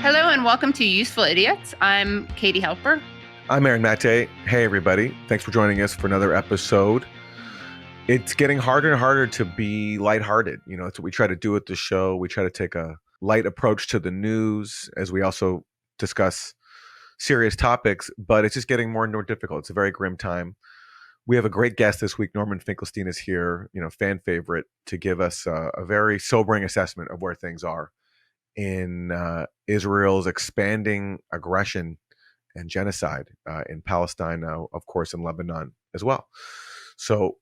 Hello and welcome to Useful Idiots. I'm Katie Helper. I'm Aaron Mate. Hey, everybody. Thanks for joining us for another episode. It's getting harder and harder to be lighthearted. You know, it's what we try to do at the show. We try to take a light approach to the news as we also discuss serious topics, but it's just getting more and more difficult. It's a very grim time. We have a great guest this week. Norman Finkelstein is here, fan favorite, to give us a very sobering assessment of where things are in Israel's expanding aggression and genocide in Palestine now, of course, in Lebanon as well. So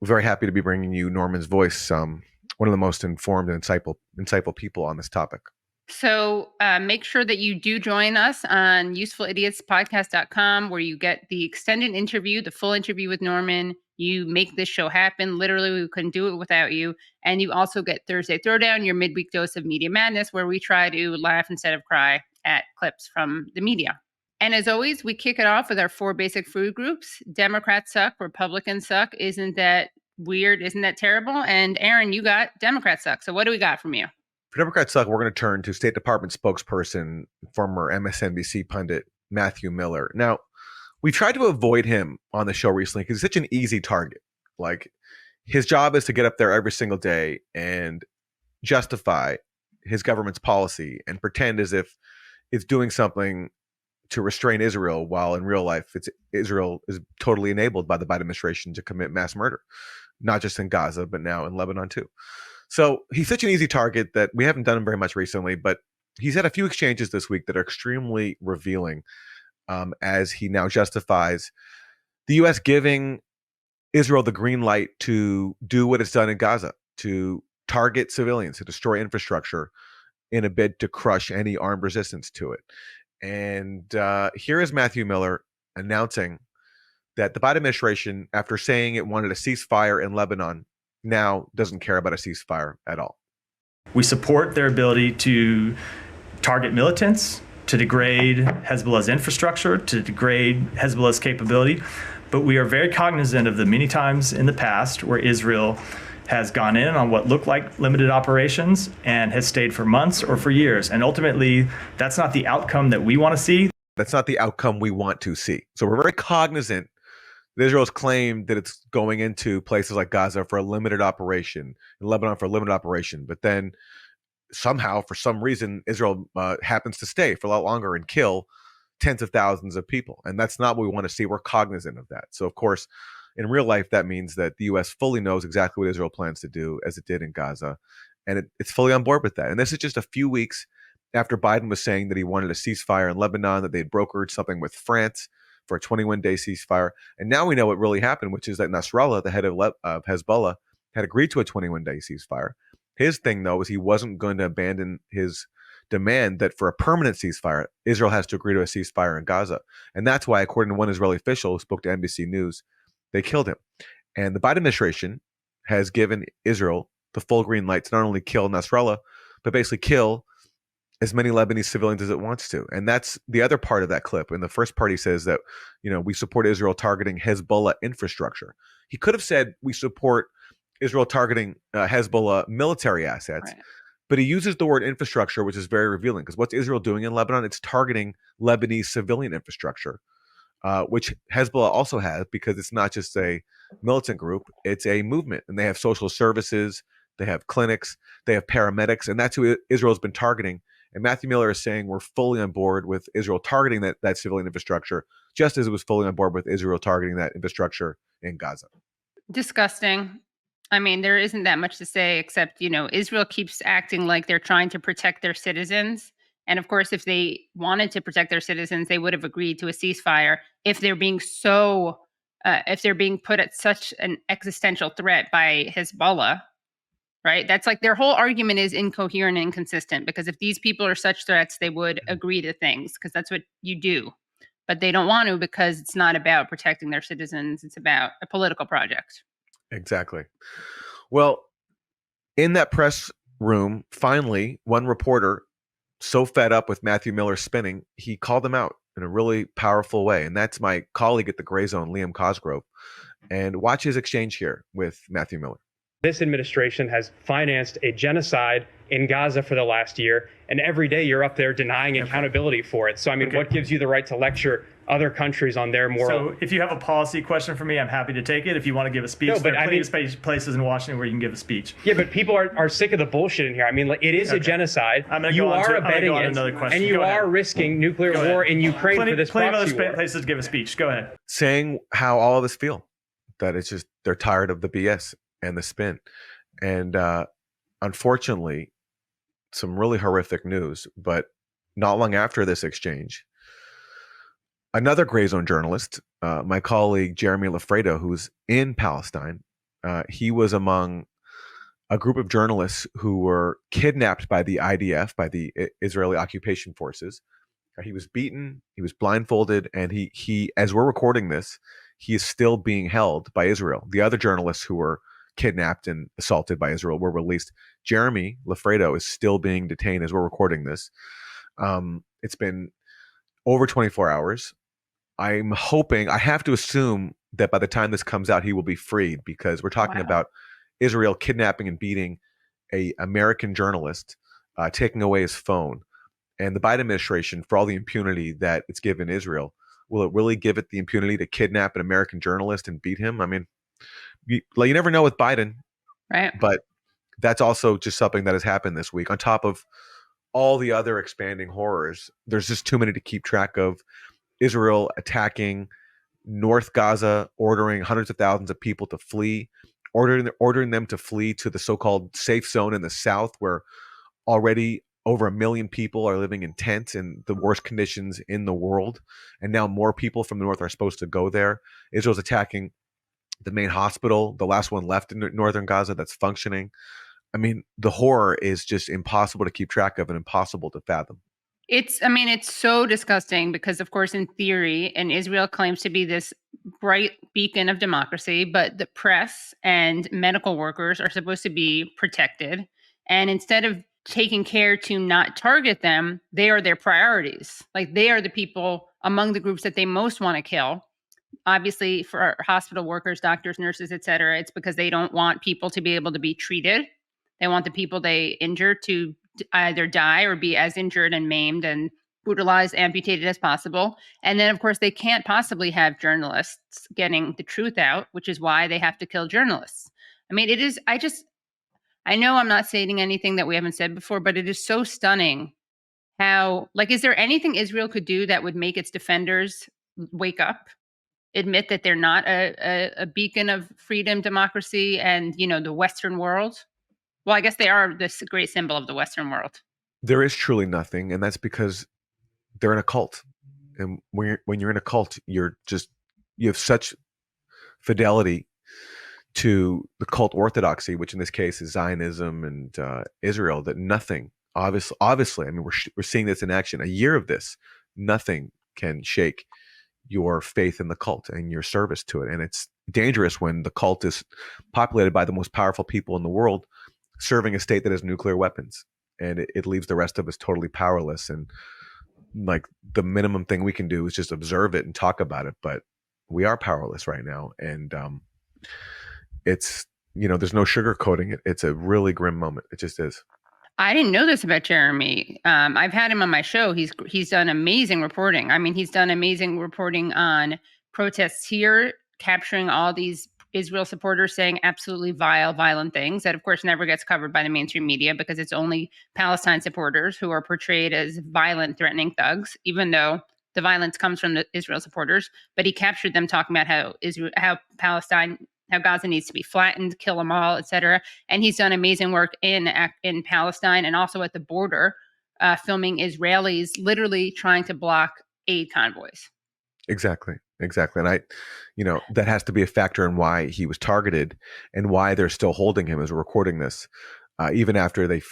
we're very happy to be bringing you Norman's voice, one of the most informed and insightful people on this topic. So make sure that you do join us on usefulidiotspodcast.com, where you get the extended interview, the full interview with Norman. You make this show happen. Literally, we couldn't do it without you. And you also get Thursday Throwdown, your midweek dose of media madness, where we try to laugh instead of cry at clips from the media. And as always, we kick it off with our 4 basic food groups. Democrats suck, Republicans suck. Isn't that weird? Isn't that terrible? And Aaron, you got Democrats suck. So what do we got from you? For Democrats suck, we're going to turn to State Department spokesperson, former MSNBC pundit Matthew Miller. Now, we tried to avoid him on the show recently because he's such an easy target. Like, his job is to get up there every single day and justify his government's policy and pretend as if it's doing something to restrain Israel, while in real life, Israel is totally enabled by the Biden administration to commit mass murder, not just in Gaza, but now in Lebanon too. So he's such an easy target that we haven't done him very much recently, but he's had a few exchanges this week that are extremely revealing as he now justifies the U.S. giving Israel the green light to do what it's done in Gaza, to target civilians, to destroy infrastructure in a bid to crush any armed resistance to it. And here is Matthew Miller announcing that the Biden administration, after saying it wanted a ceasefire in Lebanon, now doesn't care about a ceasefire at all. We support their ability to target militants, to degrade Hezbollah's infrastructure, to degrade Hezbollah's capability. But we are very cognizant of the many times in the past where Israel has gone in on what looked like limited operations and has stayed for months or for years. And ultimately, that's not the outcome that we want to see. That's not the outcome we want to see. So we're very cognizant that Israel's claimed that it's going into places like Gaza for a limited operation, in Lebanon for a limited operation. But then somehow, for some reason, Israel happens to stay for a lot longer and kill tens of thousands of people. And that's not what we want to see. We're cognizant of that. So, of course, in real life, that means that the U.S. fully knows exactly what Israel plans to do, as it did in Gaza. And it's fully on board with that. And this is just a few weeks after Biden was saying that he wanted a ceasefire in Lebanon, that they'd brokered something with France for a 21-day ceasefire. And now we know what really happened, which is that Nasrallah, the head of Hezbollah, had agreed to a 21-day ceasefire. His thing, though, is he wasn't going to abandon his demand that for a permanent ceasefire, Israel has to agree to a ceasefire in Gaza. And that's why, according to one Israeli official who spoke to NBC News, they killed him. And the Biden administration has given Israel the full green light to not only kill Nasrallah, but basically kill as many Lebanese civilians as it wants to. And that's the other part of that clip. In the first part, he says that, we support Israel targeting Hezbollah infrastructure. He could have said we support Israel targeting Hezbollah military assets, right. But he uses the word infrastructure, which is very revealing, because what's Israel doing in Lebanon? It's targeting Lebanese civilian infrastructure, which Hezbollah also has, because it's not just a militant group, it's a movement. And they have social services, they have clinics, they have paramedics, and that's who Israel's been targeting. And Matthew Miller is saying we're fully on board with Israel targeting that civilian infrastructure, just as it was fully on board with Israel targeting that infrastructure in Gaza. Disgusting. I mean, there isn't that much to say except, Israel keeps acting like they're trying to protect their citizens. And of course, if they wanted to protect their citizens, they would have agreed to a ceasefire. If they're being if they're being put at such an existential threat by Hezbollah, right? That's like their whole argument is incoherent and inconsistent, because if these people are such threats, they would agree to things, because that's what you do. But they don't want to, because it's not about protecting their citizens. It's about a political project. Exactly. Well, in that press room, finally, one reporter, so fed up with Matthew Miller spinning, he called him out in a really powerful way. And that's my colleague at the Gray Zone, Liam Cosgrove. And watch his exchange here with Matthew Miller. This administration has financed a genocide in Gaza for the last year, and every day you're up there denying accountability for it. So, I mean, what gives you the right to lecture other countries on their moral? So if you have a policy question for me, I'm happy to take it. If you want to give a speech, No, but there are plenty of places in Washington where you can give a speech. Yeah, but people are sick of the bullshit in here. I mean, like, it is a genocide. You are abetting it, and you are risking nuclear war in Ukraine for this proxy war. Plenty of other places to give a speech. Go ahead. Saying how all of us feel, that it's just they're tired of the BS and the spin. And unfortunately, some really horrific news. But not long after this exchange, another gray zone journalist, my colleague Jeremy Lafredo, who's in Palestine, he was among a group of journalists who were kidnapped by the IDF, by the Israeli occupation forces. He was beaten, he was blindfolded, and he, as we're recording this, he is still being held by Israel. The other journalists who were kidnapped and assaulted by Israel were released. Jeremy Lafredo is still being detained as we're recording this. It's been over 24 hours. I'm hoping, I have to assume that by the time this comes out, he will be freed, because we're talking about Israel kidnapping and beating an American journalist, taking away his phone. And the Biden administration, for all the impunity that it's given Israel, will it really give it the impunity to kidnap an American journalist and beat him? I mean, you never know with Biden, right? But that's also just something that has happened this week. On top of all the other expanding horrors, there's just too many to keep track of. Israel attacking North Gaza, ordering hundreds of thousands of people to flee, ordering them to flee to the so-called safe zone in the south, where already over 1 million people are living in tents in the worst conditions in the world. And now more people from the north are supposed to go there. Israel's attacking the main hospital, the last one left in northern Gaza that's functioning. I mean, the horror is just impossible to keep track of and impossible to fathom. It's so disgusting because, of course, in theory, and Israel claims to be this bright beacon of democracy, but the press and medical workers are supposed to be protected. And instead of taking care to not target them, they are their priorities. Like, they are the people among the groups that they most want to kill. Obviously, for hospital workers, doctors, nurses, et cetera, it's because they don't want people to be able to be treated. They want the people they injure to either die or be as injured and maimed and brutalized, amputated as possible. And then, of course, they can't possibly have journalists getting the truth out, which is why they have to kill journalists. I mean, it is, I know I'm not stating anything that we haven't said before, but it is so stunning how, like, is there anything Israel could do that would make its defenders wake up, admit that they're not a beacon of freedom, democracy, and, the Western world? Well, I guess they are this great symbol of the Western world. There is truly nothing, and that's because they're in a cult. And when you're in a cult, you have such fidelity to the cult orthodoxy, which in this case is Zionism and Israel, that nothing, obviously, I mean, we're seeing this in action. A year of this, nothing can shake your faith in the cult and your service to it. And it's dangerous when the cult is populated by the most powerful people in the world, serving a state that has nuclear weapons, and it leaves the rest of us totally powerless. And like, the minimum thing we can do is just observe it and talk about it, but we are powerless right now. And it's, there's no sugarcoating it. It's a really grim moment. It just is. I didn't know this about Jeremy. I've had him on my show. He's done amazing reporting. I mean, he's done amazing reporting on protests here, capturing all these Israel supporters saying absolutely vile, violent things that, of course, never gets covered by the mainstream media because it's only Palestine supporters who are portrayed as violent, threatening thugs, even though the violence comes from the Israel supporters. But he captured them talking about how Gaza needs to be flattened, kill them all, etc. And he's done amazing work in Palestine and also at the border, filming Israelis literally trying to block aid convoys. Exactly. And that has to be a factor in why he was targeted and why they're still holding him as we're recording this, even after they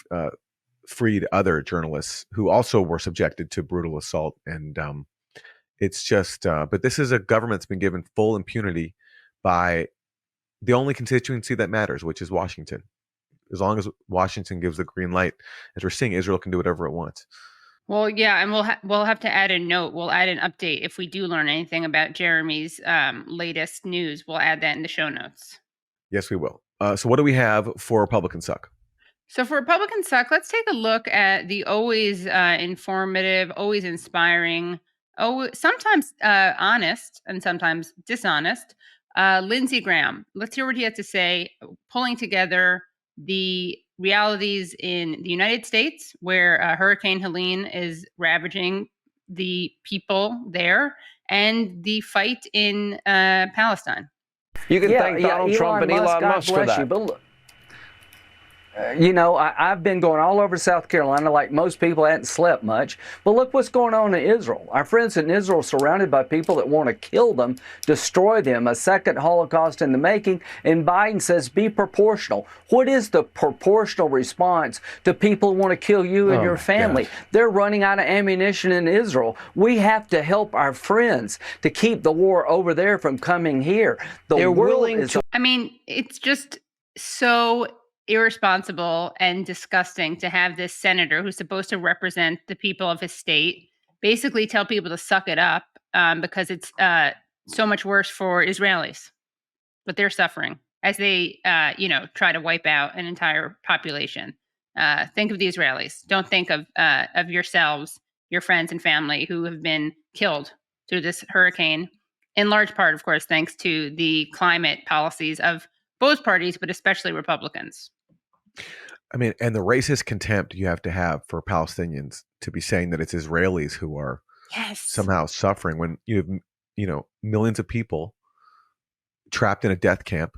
freed other journalists who also were subjected to brutal assault. And it's just, but this is a government that's been given full impunity by the only constituency that matters, which is Washington. As long as Washington gives the green light, as we're seeing, Israel can do whatever it wants. Well, yeah, and we'll have to add a note. We'll add an update if we do learn anything about Jeremy's latest news. We'll add that in the show notes. Yes, we will. So what do we have for Republican suck? So for Republican suck, let's take a look at the always informative, always inspiring, sometimes honest and sometimes dishonest, Lindsey Graham. Let's hear what he had to say, pulling together the realities in the United States, where Hurricane Helene is ravaging the people there, and the fight in Palestine. You can thank Donald Trump and Elon Musk for that. I've been going all over South Carolina like most people. I hadn't slept much. But look what's going on in Israel. Our friends in Israel are surrounded by people that want to kill them, destroy them, a second Holocaust in the making. And Biden says, be proportional. What is the proportional response to people who want to kill you and your family? God. They're running out of ammunition in Israel. We have to help our friends to keep the war over there from coming here. It's just so irresponsible and disgusting to have this senator who's supposed to represent the people of his state basically tell people to suck it up because it's so much worse for Israelis, but they're suffering as they try to wipe out an entire population. Think of the Israelis. Don't think of yourselves, your friends and family who have been killed through this hurricane, in large part, of course, thanks to the climate policies of both parties, but especially Republicans. And the racist contempt you have to have for Palestinians to be saying that it's Israelis who are somehow suffering when you have, millions of people trapped in a death camp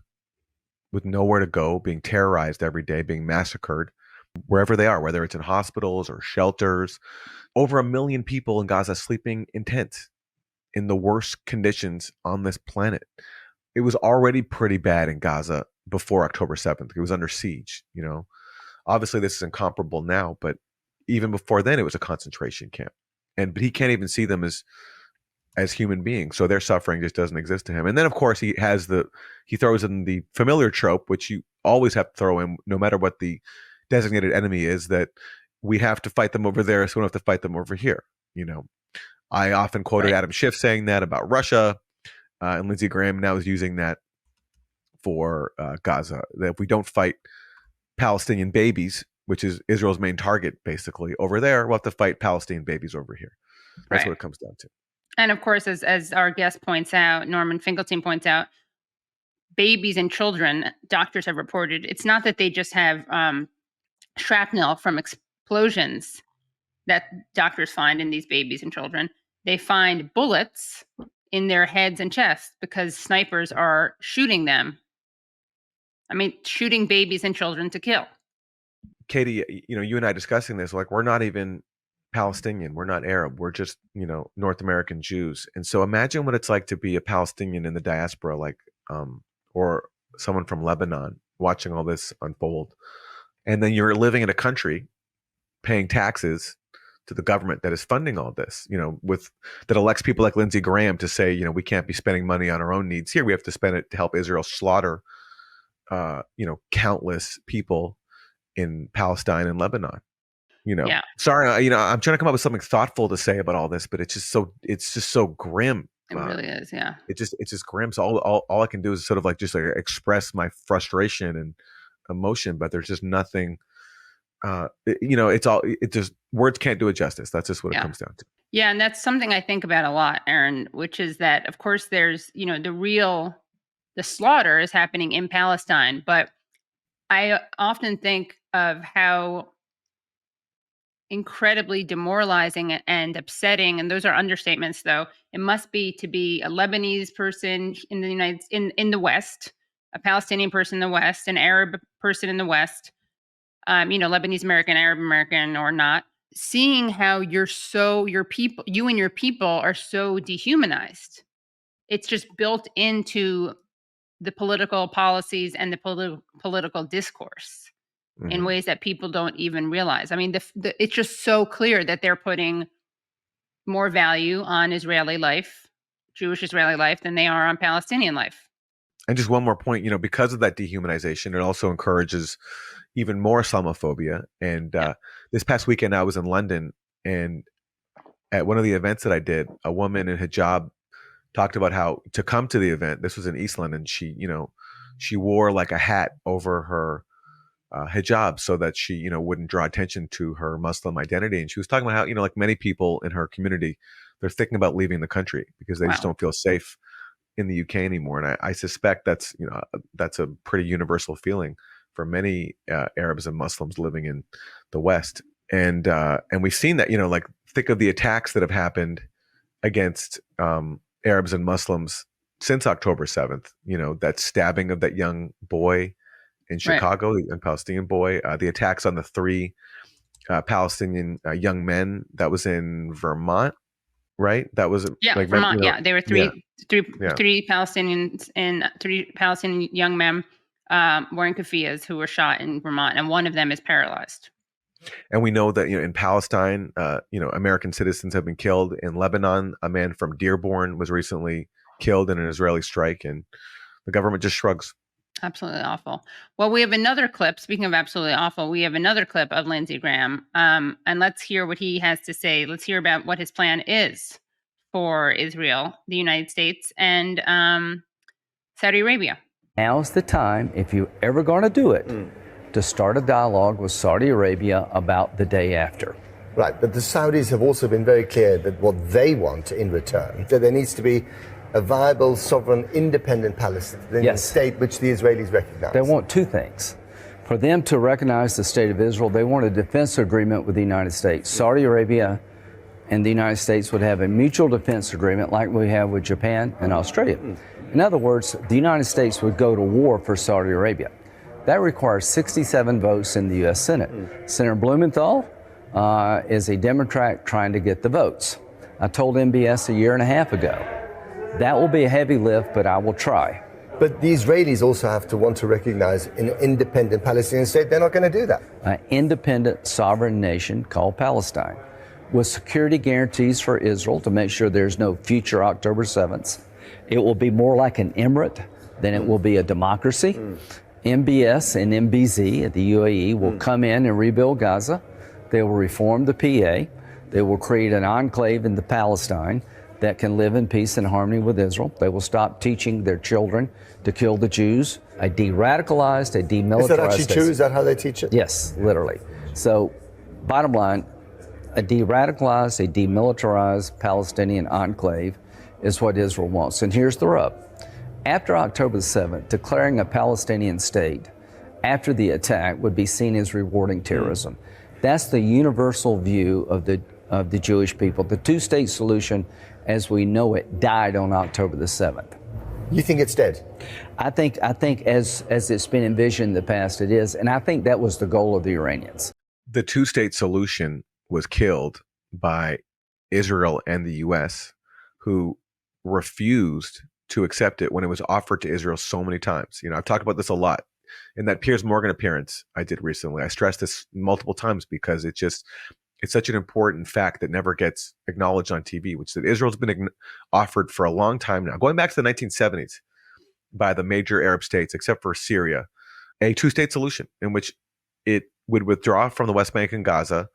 with nowhere to go, being terrorized every day, being massacred wherever they are, whether it's in hospitals or shelters. Over 1 million people in Gaza sleeping in tents in the worst conditions on this planet. It was already pretty bad in Gaza before October 7th. It was under siege, Obviously, this is incomparable now, but even before then, it was a concentration camp. But he can't even see them as human beings, so their suffering just doesn't exist to him. And then, of course, he throws in the familiar trope, which you always have to throw in, no matter what the designated enemy is, that we have to fight them over there, so we don't have to fight them over here. I often quoted Adam Schiff saying that about Russia. And Lindsey Graham now is using that for Gaza, that if we don't fight Palestinian babies, which is Israel's main target, basically, over there, we'll have to fight Palestinian babies over here. That's what it comes down to. And of course, as our guest points out, Norman Finkelstein points out, babies and children, doctors have reported, it's not that they just have shrapnel from explosions that doctors find in these babies and children. They find bullets in their heads and chests because snipers are shooting them. Shooting babies and children to kill. Katie, you and I discussing this, like, we're not even Palestinian. We're not Arab. We're just, North American Jews. And so imagine what it's like to be a Palestinian in the diaspora, or someone from Lebanon watching all this unfold. And then you're living in a country paying taxes to the government that is funding all this, that elects people like Lindsey Graham to say, we can't be spending money on our own needs here. We have to spend it to help Israel slaughter, countless people in Palestine and Lebanon. Sorry, I'm trying to come up with something thoughtful to say about all this, but it's just so grim. It really is, yeah. It's just grim. So all I can do is sort of express my frustration and emotion, but there's just nothing. Words can't do it justice. That's just what it comes down to. Yeah, and that's something I think about a lot, Aaron, which is that, of course, there's, the slaughter is happening in Palestine, but I often think of how incredibly demoralizing and upsetting, and those are understatements, though, it must be to be a Lebanese person in the in the West, a Palestinian person in the West, an Arab person in the West, Lebanese American, Arab American, or not, seeing how you and your people are so dehumanized. It's just built into the political policies and the political discourse in ways that people don't even realize. It's just so clear that they're putting more value on Israeli life, Jewish Israeli life, than they are on Palestinian life. And just one more point, because of that dehumanization, it also encourages even more Islamophobia. And this past weekend, I was in London, and at one of the events that I did, a woman in hijab talked about how to come to the event. This was in East London. She, she wore like a hat over her hijab so that she, wouldn't draw attention to her Muslim identity. And she was talking about how, like many people in her community, they're thinking about leaving the country because they just don't feel safe in the UK anymore. And I suspect that's a pretty universal feeling for many Arabs and Muslims living in the West. And we've seen that, like think of the attacks that have happened against Arabs and Muslims since October 7th, that stabbing of that young boy in Chicago, the young Palestinian boy, the attacks on the 3 Palestinian young men, that was in Vermont, right? That was Vermont. There were three Palestinians and 3 Palestinian young men wearing keffiyehs who were shot in Vermont, and one of them is paralyzed. And we know that in Palestine, American citizens have been killed. In Lebanon, a man from Dearborn was recently killed in an Israeli strike, and the government just shrugs. Absolutely awful. Well, we have another clip. Speaking of absolutely awful, we have another clip of Lindsey Graham, and let's hear what he has to say. Let's hear about what his plan is for Israel, the United States, and Saudi Arabia. Now's the time, if you're ever going to do it, to start a dialogue with Saudi Arabia about the day after. Right, but the Saudis have also been very clear that what they want in return, that there needs to be a viable, sovereign, independent Palestinian state which the Israelis recognize. They want 2 things. For them to recognize the state of Israel, they want a defense agreement with the United States. Saudi Arabia and the United States would have a mutual defense agreement like we have with Japan and Australia. In other words, the United States would go to war for Saudi Arabia. That requires 67 votes in the U.S. Senate. Senator Blumenthal is a Democrat trying to get the votes. I told MBS a year and a half ago, that will be a heavy lift, but I will try. But the Israelis also have to want to recognize an independent Palestinian state. They're not going to do that. An independent sovereign nation called Palestine, with security guarantees for Israel to make sure there's no future October 7th. It will be more like an emirate than it will be a democracy. MBS and MBZ at the UAE will come in and rebuild Gaza. They will reform the PA. They will create an enclave in the Palestine that can live in peace and harmony with Israel. They will stop teaching their children to kill the Jews. A de-radicalized, a demilitarized... Is that actually true? Is that how they teach it? Yes, literally. So, bottom line, a de-radicalized, a demilitarized Palestinian enclave is what Israel wants. And here's the rub. After October 7th, declaring a Palestinian state after the attack would be seen as rewarding terrorism. That's the universal view of the Jewish people. The 2-state solution, as we know it, died on October the 7th. You think it's dead? I think as it's been envisioned in the past, it is. And I think that was the goal of the Iranians. The 2-state solution was killed by Israel and the U.S., who refused to accept it when it was offered to Israel so many times. I've talked about this a lot. In that Piers Morgan appearance I did recently, I stressed this multiple times because it's such an important fact that never gets acknowledged on TV, which is that Israel's been offered for a long time now, going back to the 1970s, by the major Arab states, except for Syria, a 2-state solution in which it would withdraw from the West Bank and Gaza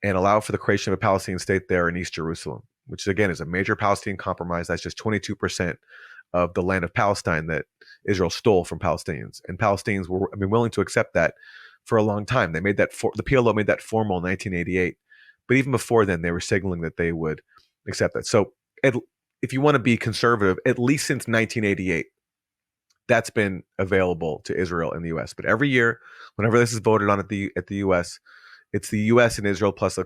and allow for the creation of a Palestinian state there in East Jerusalem, which again is a major Palestinian compromise. That's just 22% of the land of Palestine that Israel stole from Palestinians. And Palestinians have been willing to accept that for a long time. They made that the PLO made that formal in 1988. But even before then, they were signaling that they would accept that. So if you want to be conservative, at least since 1988, that's been available to Israel and the U.S. But every year, whenever this is voted on at the U.S., it's the U.S. and Israel plus a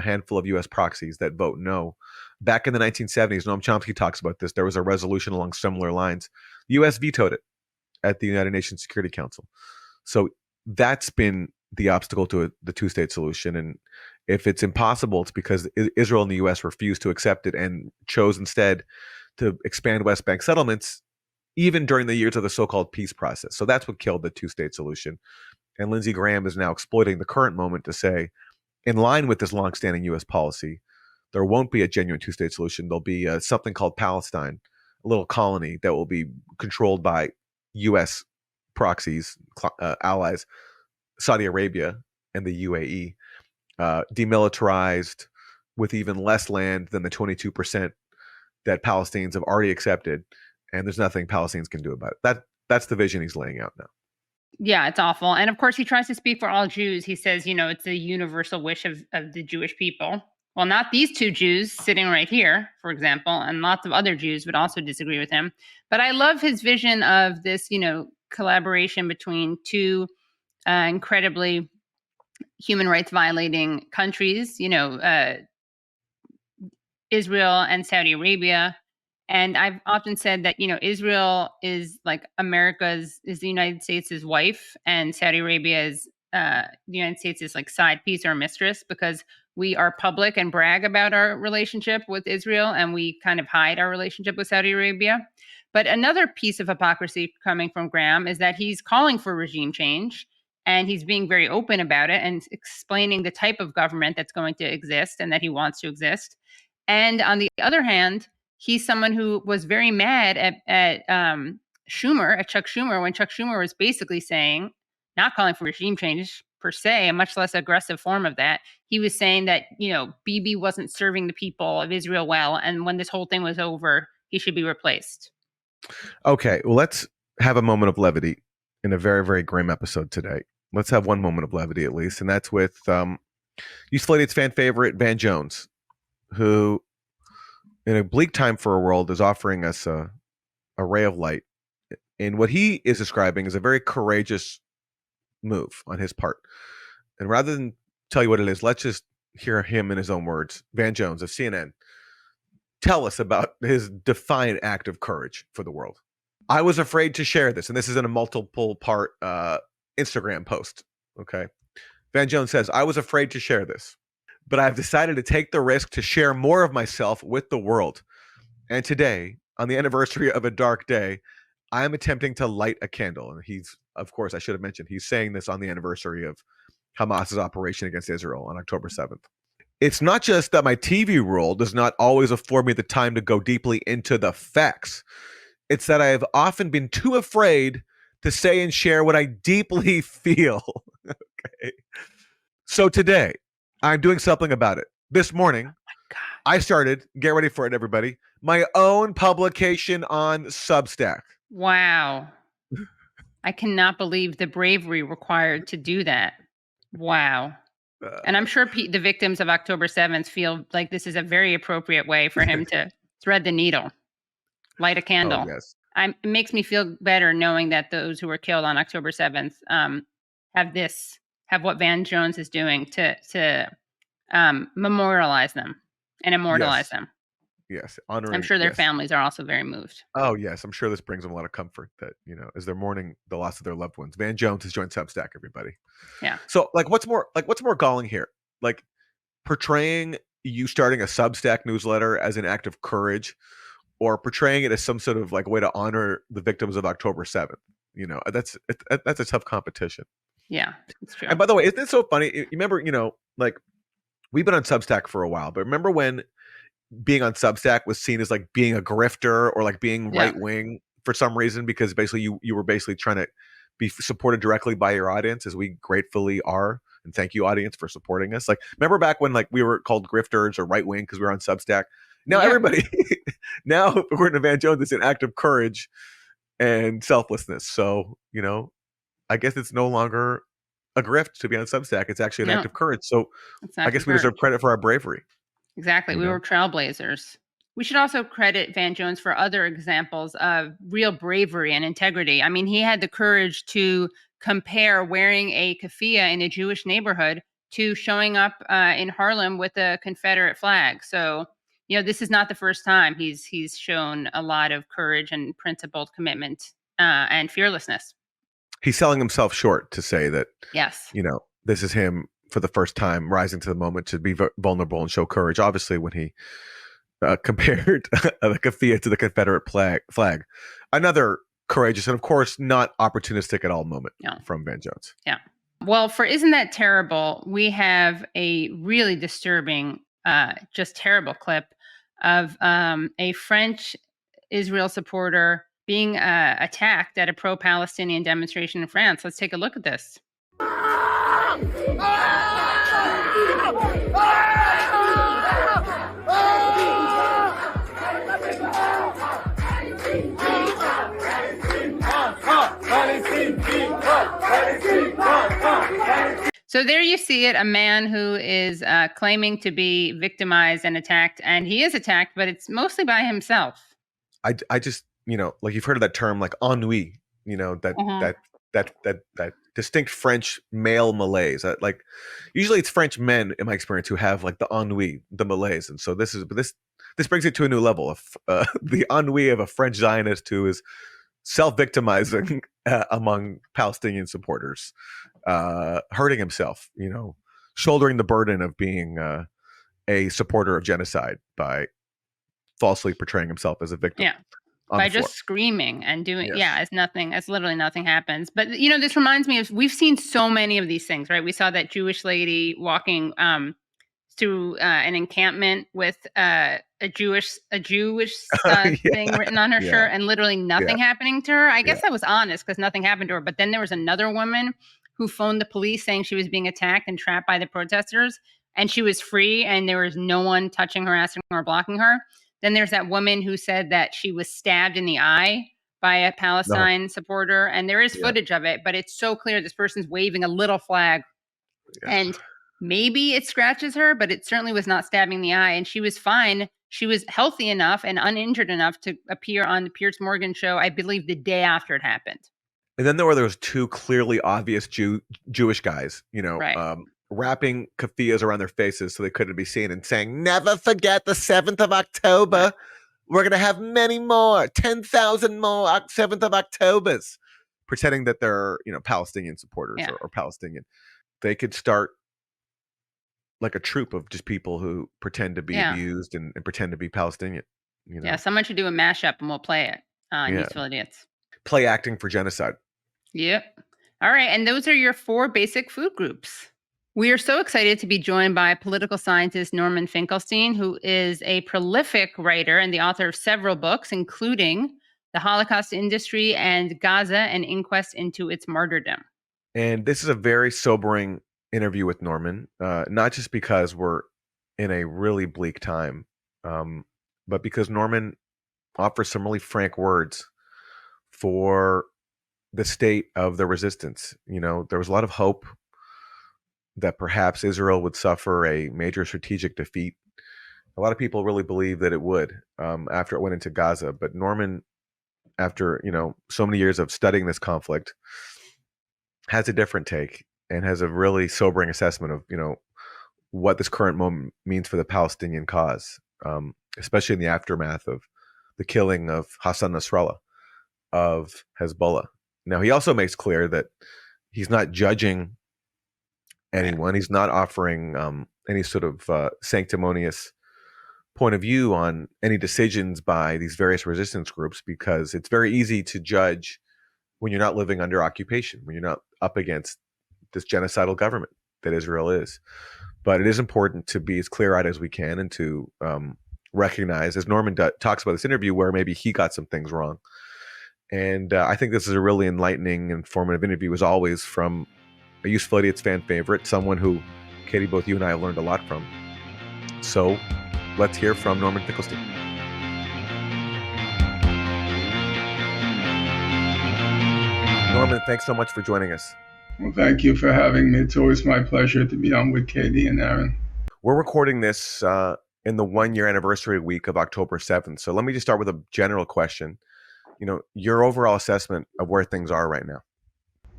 handful of U.S. proxies that vote no. Back in the 1970s, Noam Chomsky talks about this. There was a resolution along similar lines. The U.S. vetoed it at the United Nations Security Council. So that's been the obstacle to the 2-state solution. And if it's impossible, it's because Israel and the U.S. refused to accept it and chose instead to expand West Bank settlements, even during the years of the so-called peace process. So that's what killed the 2-state solution. And Lindsey Graham is now exploiting the current moment to say, in line with this longstanding U.S. policy, there won't be a genuine 2-state solution. There'll be something called Palestine, a little colony that will be controlled by U.S. proxies, allies, Saudi Arabia and the UAE, demilitarized with even less land than the 22% that Palestinians have already accepted. And there's nothing Palestinians can do about it. That's the vision he's laying out now. Yeah, it's awful. And of course, he tries to speak for all Jews. He says, it's a universal wish of the Jewish people. Well, not these two Jews sitting right here, for example, and lots of other Jews would also disagree with him. But I love his vision of this, collaboration between two incredibly human rights violating countries, Israel and Saudi Arabia. And I've often said that, Israel is like is the United States' wife, and Saudi Arabia is the United States is like side piece or mistress, because we are public and brag about our relationship with Israel, and we kind of hide our relationship with Saudi Arabia. But another piece of hypocrisy coming from Graham is that he's calling for regime change, and he's being very open about it and explaining the type of government that's going to exist and that he wants to exist. And on the other hand, he's someone who was very mad at Chuck Schumer, when Chuck Schumer was basically saying, not calling for regime change per se, a much less aggressive form of that. He was saying that, Bibi wasn't serving the people of Israel well, and when this whole thing was over, he should be replaced. Okay, well, let's have a moment of levity in a very, very grim episode today. Let's have one moment of levity at least, and that's with Slate's fan favorite, Van Jones, who, in a bleak time for a world, is offering us a ray of light. And what he is describing is a very courageous move on his part. And rather than tell you what it is, let's just hear him in his own words. Van Jones of CNN, tell us about his defiant act of courage for the world. I was afraid to share this, and this is in a multiple part Instagram post. Okay. Van Jones says, I was afraid to share this, but I've decided to take the risk to share more of myself with the world. And today, on the anniversary of a dark day, I am attempting to light a candle. And he's, of course, I should have mentioned, he's saying this on the anniversary of Hamas's operation against Israel on October 7th. It's not just that my TV rule does not always afford me the time to go deeply into the facts. It's that I have often been too afraid to say and share what I deeply feel. Okay. So today, I'm doing something about it. This morning, I started, get ready for it, everybody, my own publication on Substack. Wow. I cannot believe the bravery required to do that. Wow. And I'm sure the victims of October 7th feel like this is a very appropriate way for him to thread the needle, light a candle. Oh, yes. It makes me feel better knowing that those who were killed on October 7th have what Van Jones is doing to memorialize them and immortalize them. Yes, honoring. I'm sure their families are also very moved. Oh, yes. I'm sure this brings them a lot of comfort that, as they're mourning the loss of their loved ones. Van Jones has joined Substack, everybody. Yeah. So, what's more galling here? Like, portraying you starting a Substack newsletter as an act of courage, or portraying it as some sort of way to honor the victims of October 7th. That's a tough competition. Yeah, it's true. And by the way, isn't it so funny? You remember, we've been on Substack for a while, but remember when being on Substack was seen as being a grifter or being right wing for some reason, because basically you were basically trying to be supported directly by your audience, as we gratefully are, and thank you, audience, for supporting us. Remember back when we were called grifters or right wing because we were on Substack? Now everybody, now according to Van Jones, it's an act of courage and selflessness. So I guess it's no longer a grift to be on Substack. It's actually an act of courage. So I guess we deserve credit for our bravery. Exactly. We were trailblazers. We should also credit Van Jones for other examples of real bravery and integrity. I mean, he had the courage to compare wearing a keffiyeh in a Jewish neighborhood to showing up in Harlem with a Confederate flag. So, this is not the first time he's shown a lot of courage and principled commitment and fearlessness. He's selling himself short to say that, yes, this is him for the first time rising to the moment to be vulnerable and show courage. Obviously, when he compared the keffiyeh to the Confederate flag. Another courageous and, of course, not opportunistic at all moment from Van Jones. Yeah. Well, for Isn't That Terrible, we have a really disturbing, just terrible clip of a French Israel supporter being attacked at a pro-Palestinian demonstration in France. Let's take a look at this. So there you see it, a man who is claiming to be victimized and attacked, and he is attacked, but it's mostly by himself. I just, like you've heard of that term, like ennui, that distinct French male malaise. Like usually it's French men, in my experience, who have like the ennui, the malaise, and so this brings it to a new level of the ennui of a French Zionist who is self-victimizing among Palestinian supporters, hurting himself, shouldering the burden of being a supporter of genocide by falsely portraying himself as a victim. Yeah. By just screaming and doing, as literally nothing happens. But, this reminds me of, we've seen so many of these things, right? We saw that Jewish lady walking through an encampment with a Jewish thing written on her shirt, and literally nothing happening to her. I guess that was honest, because nothing happened to her. But then there was another woman who phoned the police saying she was being attacked and trapped by the protesters, and she was free, and there was no one touching, harassing her, or blocking her. Then there's that woman who said that she was stabbed in the eye by a Palestine supporter, and there is footage of it, but it's so clear this person's waving a little flag, and maybe it scratches her, but it certainly was not stabbing the eye, and she was fine. She was healthy enough and uninjured enough to appear on the Piers Morgan show, I believe, the day after it happened. And then there were those two clearly obvious Jewish guys, wrapping keffiyehs around their faces so they couldn't be seen, and saying, "Never forget the 7th of October. We're going to have many more, 10,000 more 7th of Octobers," pretending that they're, Palestinian supporters or Palestinian. They could start like a troop of just people who pretend to be abused and pretend to be Palestinian. Yeah, someone should do a mashup and we'll play it on Useful Idiots. Play acting for genocide. Yep. All right. And those are your 4 basic food groups. We are so excited to be joined by political scientist Norman Finkelstein, who is a prolific writer and the author of several books, including The Holocaust Industry and Gaza, an Inquest into Its Martyrdom. And this is a very sobering interview with Norman, not just because we're in a really bleak time, but because Norman offers some really frank words for the state of the resistance. There was a lot of hope that perhaps Israel would suffer a major strategic defeat. A lot of people really believe that it would after it went into Gaza. But Norman, after so many years of studying this conflict, has a different take and has a really sobering assessment of what this current moment means for the Palestinian cause, especially in the aftermath of the killing of Hassan Nasrallah of Hezbollah. Now, he also makes clear that he's not judging anyone. He's not offering any sort of sanctimonious point of view on any decisions by these various resistance groups, because it's very easy to judge when you're not living under occupation, when you're not up against this genocidal government that Israel is. But it is important to be as clear-eyed as we can and to recognize, as Norman talks about this interview, where maybe he got some things wrong. And I think this is a really enlightening, informative interview, as always, from a Useful Idiots fan favorite, someone who, Katie, both you and I have learned a lot from. So let's hear from Norman Finkelstein. Norman, thanks so much for joining us. Well, thank you for having me. It's always my pleasure to be on with Katie and Aaron. We're recording this in the 1-year anniversary week of October 7th. So let me just start with a general question. Your overall assessment of where things are right now.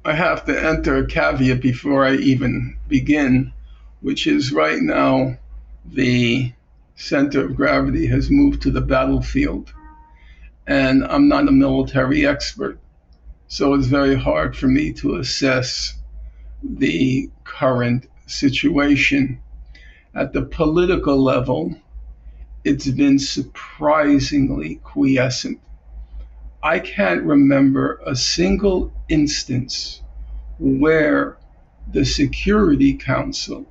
I have to enter a caveat before I even begin, which is right now the center of gravity has moved to the battlefield. And I'm not a military expert, so it's very hard for me to assess the current situation. At the political level, it's been surprisingly quiescent. I can't remember a single instance where the Security Council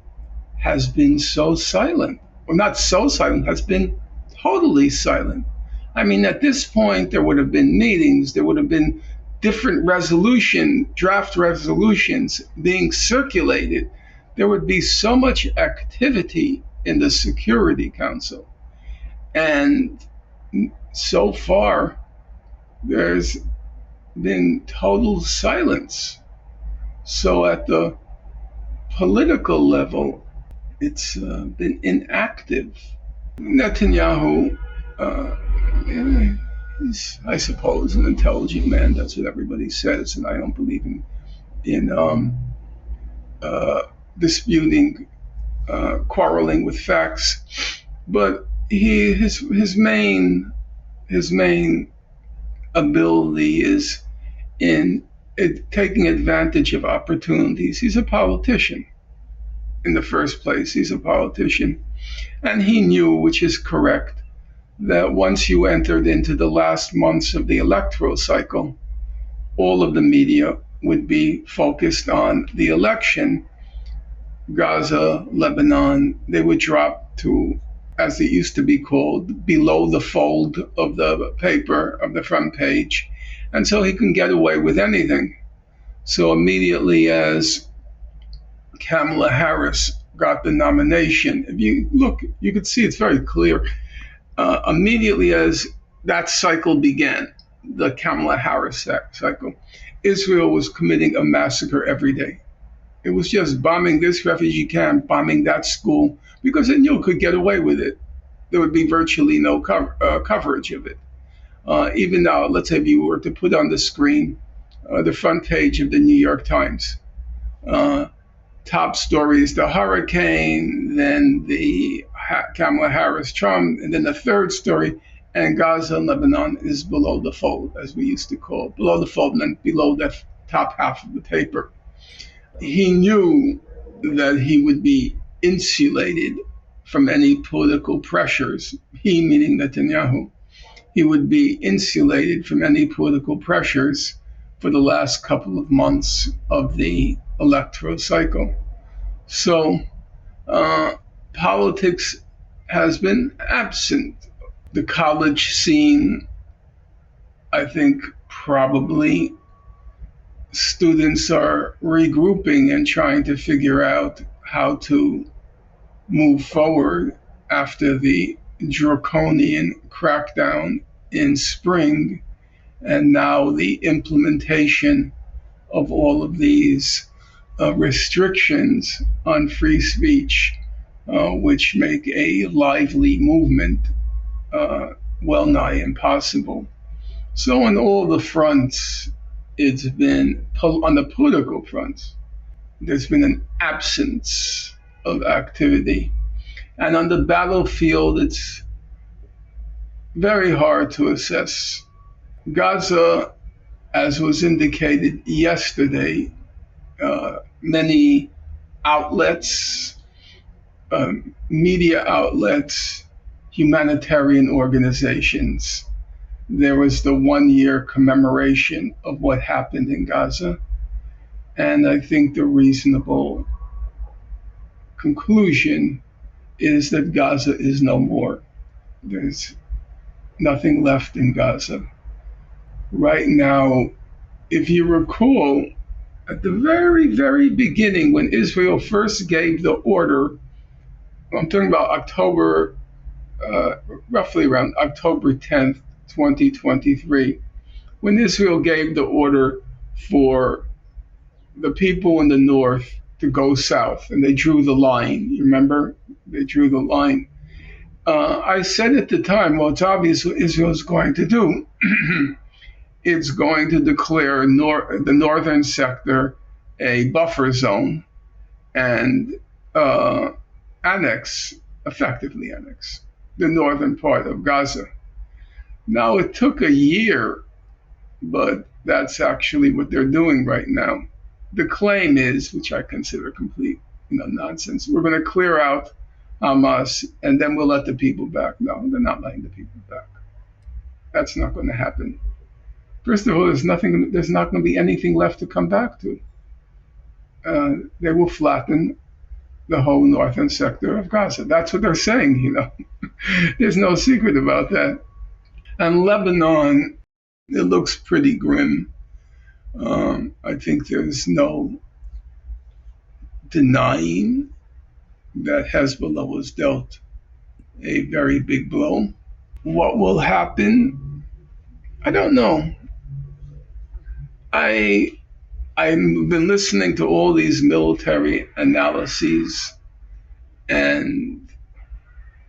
has been so silent, or not so silent, has been totally silent. I mean, at this point, there would have been meetings, there would have been different draft resolutions being circulated. There would be so much activity in the Security Council. And so far, there's been total silence. So at the political level, it's been inactive. Netanyahu, he's, I suppose, an intelligent man. That's what everybody says, and I don't believe in disputing, quarreling with facts. But his main ability is in taking advantage of opportunities. He's a politician. In the first place, he's a politician. And he knew, which is correct, that once you entered into the last months of the electoral cycle, all of the media would be focused on the election. Gaza, Lebanon, they would drop to, as it used to be called, below the fold of the paper, of the front page. And so he can get away with anything. So immediately as Kamala Harris got the nomination, if you look, you could see it's very clear. Immediately as that cycle began, the Kamala Harris cycle, Israel was committing a massacre every day. It was just bombing this refugee camp, bombing that school, because it knew it could get away with it. There would be virtually no coverage of it. Even now, let's say if you were to put on the screen the front page of the New York Times, top story is the hurricane, then the Kamala Harris Trump, and then the third story, and Gaza and Lebanon is below the fold, as we used to call it, below the fold, and then below that top half of the paper. He knew that he would be insulated from any political pressures. He, meaning Netanyahu, he would be insulated from any political pressures for the last couple of months of the electoral cycle. So politics has been absent. The college scene, I think probably students are regrouping and trying to figure out how to move forward after the draconian crackdown in spring, and now the implementation of all of these restrictions on free speech, which make a lively movement well nigh impossible. So on all the fronts, it's been, on the political front, there's been an absence of activity. And on the battlefield, it's very hard to assess. Gaza, as was indicated yesterday, many outlets, media outlets, humanitarian organizations, there was the 1-year commemoration of what happened in Gaza. And I think the reasonable conclusion is that Gaza is no more. There's nothing left in Gaza. Right now, if you recall, at the very, very beginning, when Israel first gave the order, I'm talking about October, roughly around October 10th, 2023, when Israel gave the order for the people in the north to go south, and they drew the line. You remember? They drew the line. I said at the time, well, it's obvious what Israel is going to do. It's going to declare the northern sector a buffer zone and effectively annex the northern part of Gaza. Now, it took a year, but that's actually what they're doing right now. The claim is, which I consider complete nonsense, we're going to clear out Hamas and then we'll let the people back. No, they're not letting the people back. That's not going to happen. First of all, there's not going to be anything left to come back to. They will flatten the whole northern sector of Gaza. That's what they're saying, There's no secret about that. And Lebanon, it looks pretty grim. I think there's no denying that Hezbollah was dealt a very big blow. What will happen? I don't know. I I've been listening to all these military analyses and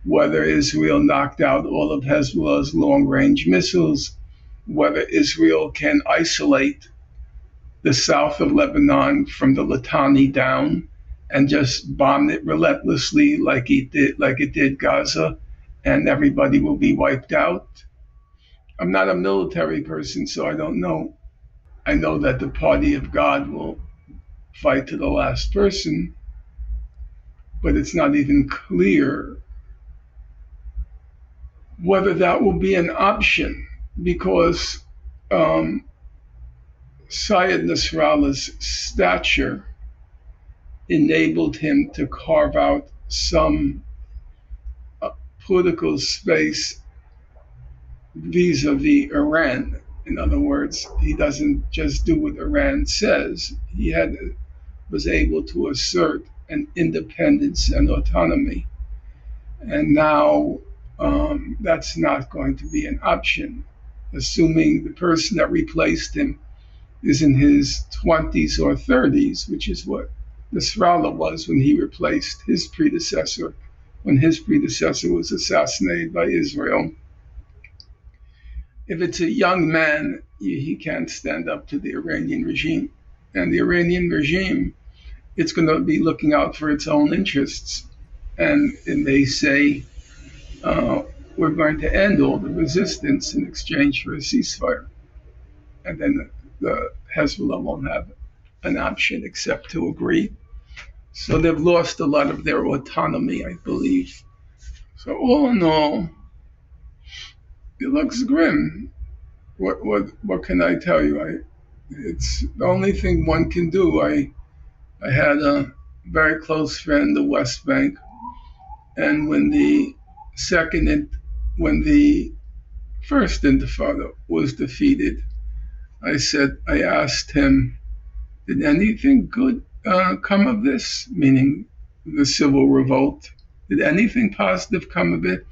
whether Israel knocked out all of Hezbollah's long-range missiles, whether Israel can isolate the south of Lebanon from the Litani down and just bomb it relentlessly like it did Gaza, and everybody will be wiped out. I'm not a military person, so I don't know. I know that the party of God will fight to the last person, but it's not even clear whether that will be an option, because Syed Nasrallah's stature enabled him to carve out some political space vis-a-vis Iran. In other words, he doesn't just do what Iran says. He was able to assert an independence and autonomy. And now that's not going to be an option, assuming the person that replaced him is in his 20s or 30s, which is what Nasrallah was when he replaced his predecessor, when his predecessor was assassinated by Israel. If it's a young man, he can't stand up to the Iranian regime. And the Iranian regime, it's going to be looking out for its own interests. And they say, we're going to end all the resistance in exchange for a ceasefire. And then the Hezbollah won't have an option except to agree. So they've lost a lot of their autonomy, I believe. So all in all, it looks grim. What can I tell you? It's the only thing one can do. I had a very close friend in the West Bank, and when the first Intifada was defeated, I asked him, did anything good come of this? Meaning the civil revolt. Did anything positive come of it?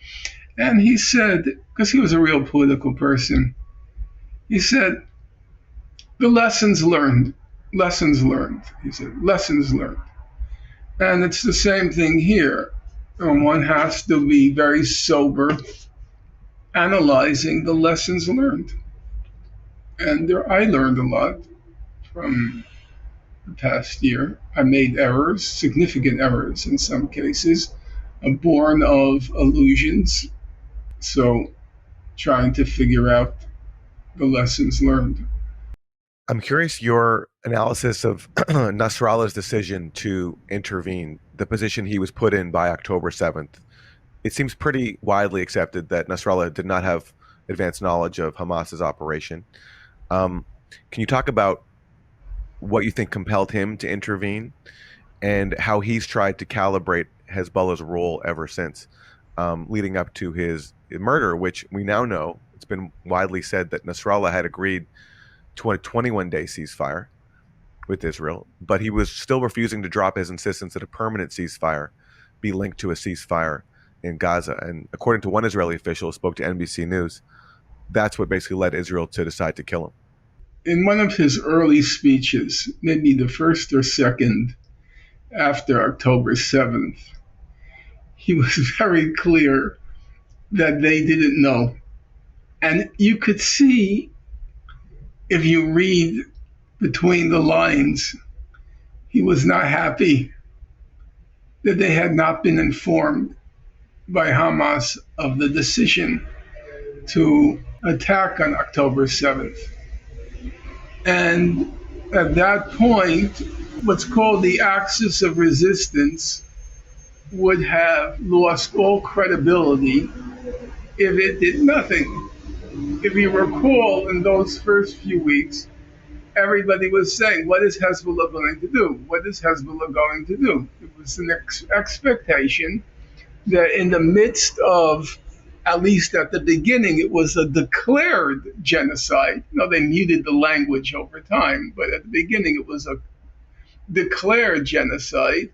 And he said, because he was a real political person, he said, the lessons learned. He said, lessons learned. And it's the same thing here. One has to be very sober, analyzing the lessons learned. And I learned a lot from the past year. I made errors, significant errors in some cases, born of illusions. So trying to figure out the lessons learned. I'm curious your analysis of Nasrallah's decision to intervene, the position he was put in by October 7th. It seems pretty widely accepted that Nasrallah did not have advanced knowledge of Hamas's operation. Can you talk about what you think compelled him to intervene and how he's tried to calibrate Hezbollah's role ever since, leading up to his murder, which we now know, it's been widely said that Nasrallah had agreed to a 21-day ceasefire with Israel, but he was still refusing to drop his insistence that a permanent ceasefire be linked to a ceasefire in Gaza. And according to one Israeli official who spoke to NBC News, that's what basically led Israel to decide to kill him. In one of his early speeches, maybe the first or second after October 7th, he was very clear that they didn't know. And you could see, if you read between the lines, he was not happy that they had not been informed by Hamas of the decision to attack on October 7th. And at that point, what's called the axis of resistance would have lost all credibility if it did nothing. If you recall, in those first few weeks, everybody was saying, what is Hezbollah going to do? What is Hezbollah going to do? It was an expectation that in the midst of, at least at the beginning, it was a declared genocide. They muted the language over time, but at the beginning it was a declared genocide.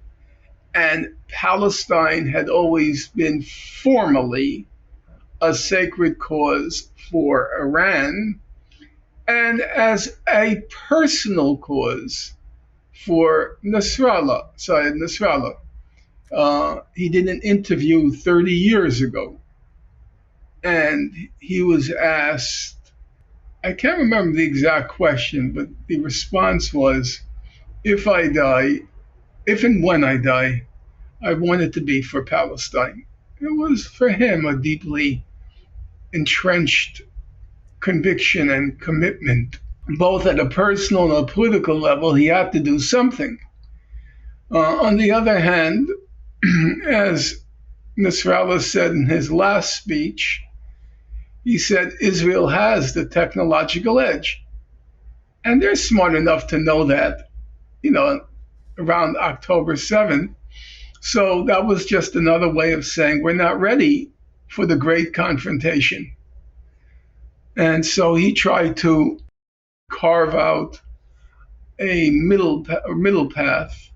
And Palestine had always been formally a sacred cause for Iran. as a personal cause for Nasrallah, Syed Nasrallah. He did an interview 30 years ago, and he was asked, I can't remember the exact question, but the response was, if and when I die, I want it to be for Palestine. It was for him a deeply entrenched conviction and commitment. Both at a personal and a political level, he had to do something. On the other hand, as Nasrallah said in his last speech, he said Israel has the technological edge. And they're smart enough to know that, around October 7th. So that was just another way of saying we're not ready for the great confrontation. And so he tried to carve out a middle path,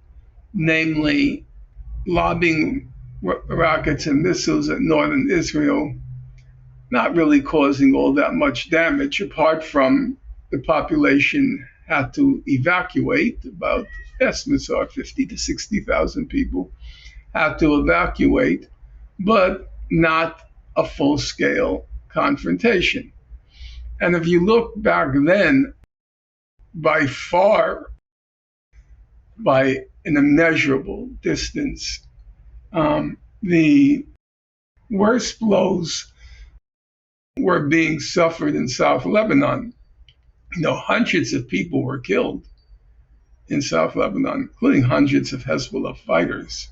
namely lobbing rockets and missiles at northern Israel, not really causing all that much damage, apart from the population had to evacuate. About estimates are 50 to 60,000 people had to evacuate, but not a full-scale confrontation. And if you look back then, by far, by an immeasurable distance, the worst blows were being suffered in South Lebanon. Hundreds of people were killed in South Lebanon, including hundreds of Hezbollah fighters.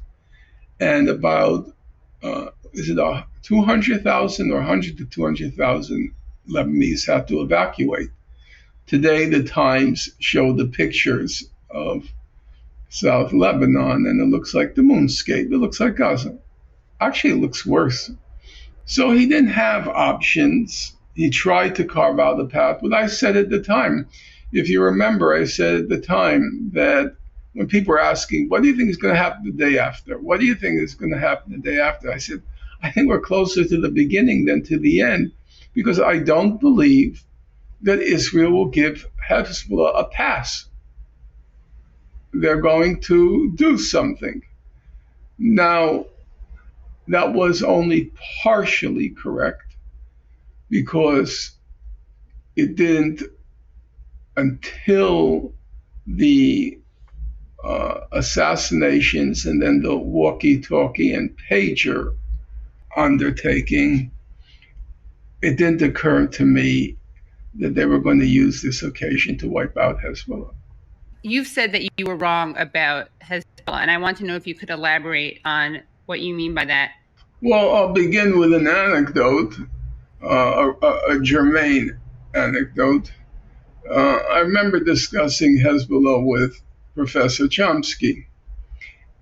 And about, 200,000 or 100 to 200,000 Lebanese had to evacuate. Today, the Times showed the pictures of South Lebanon, and it looks like the moonscape. It looks like Gaza. Actually, it looks worse. So he didn't have options. He tried to carve out a path. But I said at the time, if you remember, I said at the time that when people were asking, what do you think is going to happen the day after? What do you think is going to happen the day after? I said, I think we're closer to the beginning than to the end, because I don't believe that Israel will give Hezbollah a pass. They're going to do something. Now, that was only partially correct, because it didn't until the assassinations and then the walkie-talkie and pager undertaking, it didn't occur to me that they were going to use this occasion to wipe out Hezbollah. You've said that you were wrong about Hezbollah, and I want to know if you could elaborate on what you mean by that. Well, I'll begin with an anecdote, a germane anecdote. I remember discussing Hezbollah with Professor Chomsky,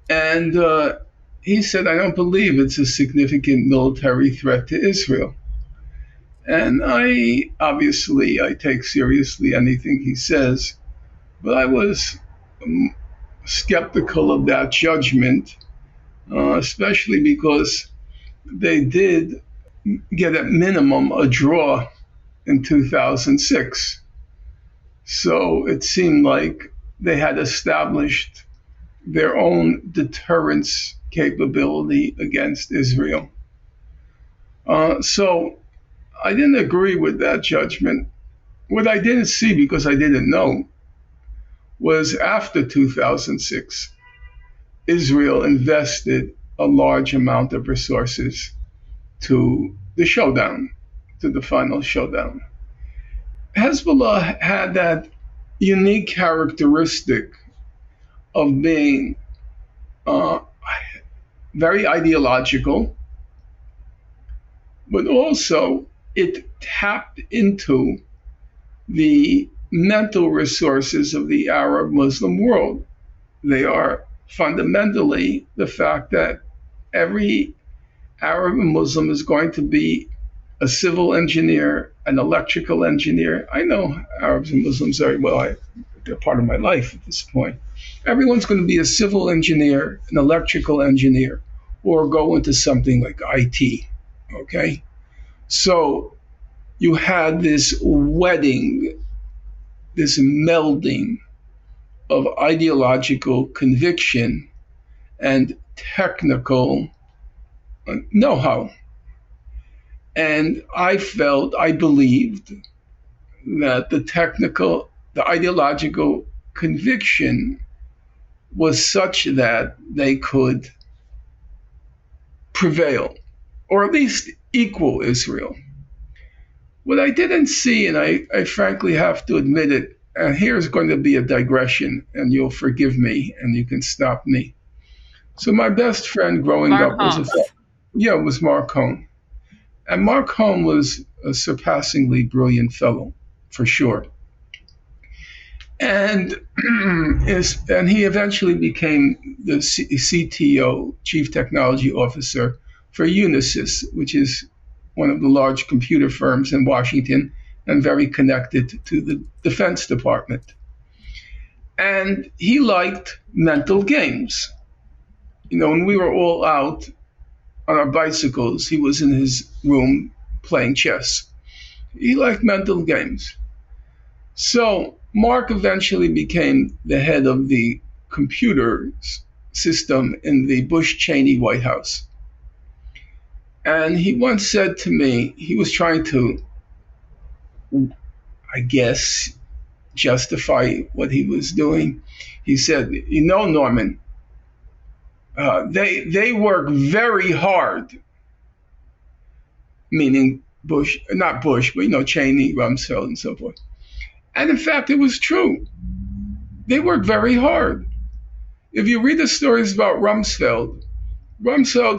and he said, I don't believe it's a significant military threat to Israel. And I take seriously anything he says, but I was skeptical of that judgment, especially because they did get at minimum a draw in 2006. So it seemed like they had established their own deterrence capability against Israel. So I didn't agree with that judgment. What I didn't see, because I didn't know, was after 2006, Israel invested a large amount of resources to the showdown, to the final showdown. Hezbollah had that unique characteristic of being very ideological, but also it tapped into the mental resources of the Arab Muslim world. They are fundamentally the fact that every Arab Muslim is going to be a civil engineer, an electrical engineer. I know Arabs and Muslims very well. They're part of my life at this point. Everyone's going to be a civil engineer, an electrical engineer, or go into something like IT, okay? So you had this wedding this melding of ideological conviction and technical know-how. And I believed that the ideological conviction was such that they could prevail, or at least equal Israel. What I didn't see, and I frankly have to admit it, and here's going to be a digression, and you'll forgive me, and you can stop me. So my best friend growing up was Mark Cohn. And Mark Cohn was a surpassingly brilliant fellow, for sure. And he eventually became the CTO, Chief Technology Officer, for Unisys, which is one of the large computer firms in Washington and very connected to the Defense Department. And he liked mental games. You know, when we were all out on our bicycles, he was in his room playing chess. He liked mental games. So Mark eventually became the head of the computer system in the Bush-Cheney White House. And he once said to me, he was trying to, I guess, justify what he was doing. He said, you know, Norman, they work very hard, meaning Bush, not Bush, but, you know, Cheney, Rumsfeld, and so forth. And in fact, it was true. They work very hard. If you read the stories about Rumsfeld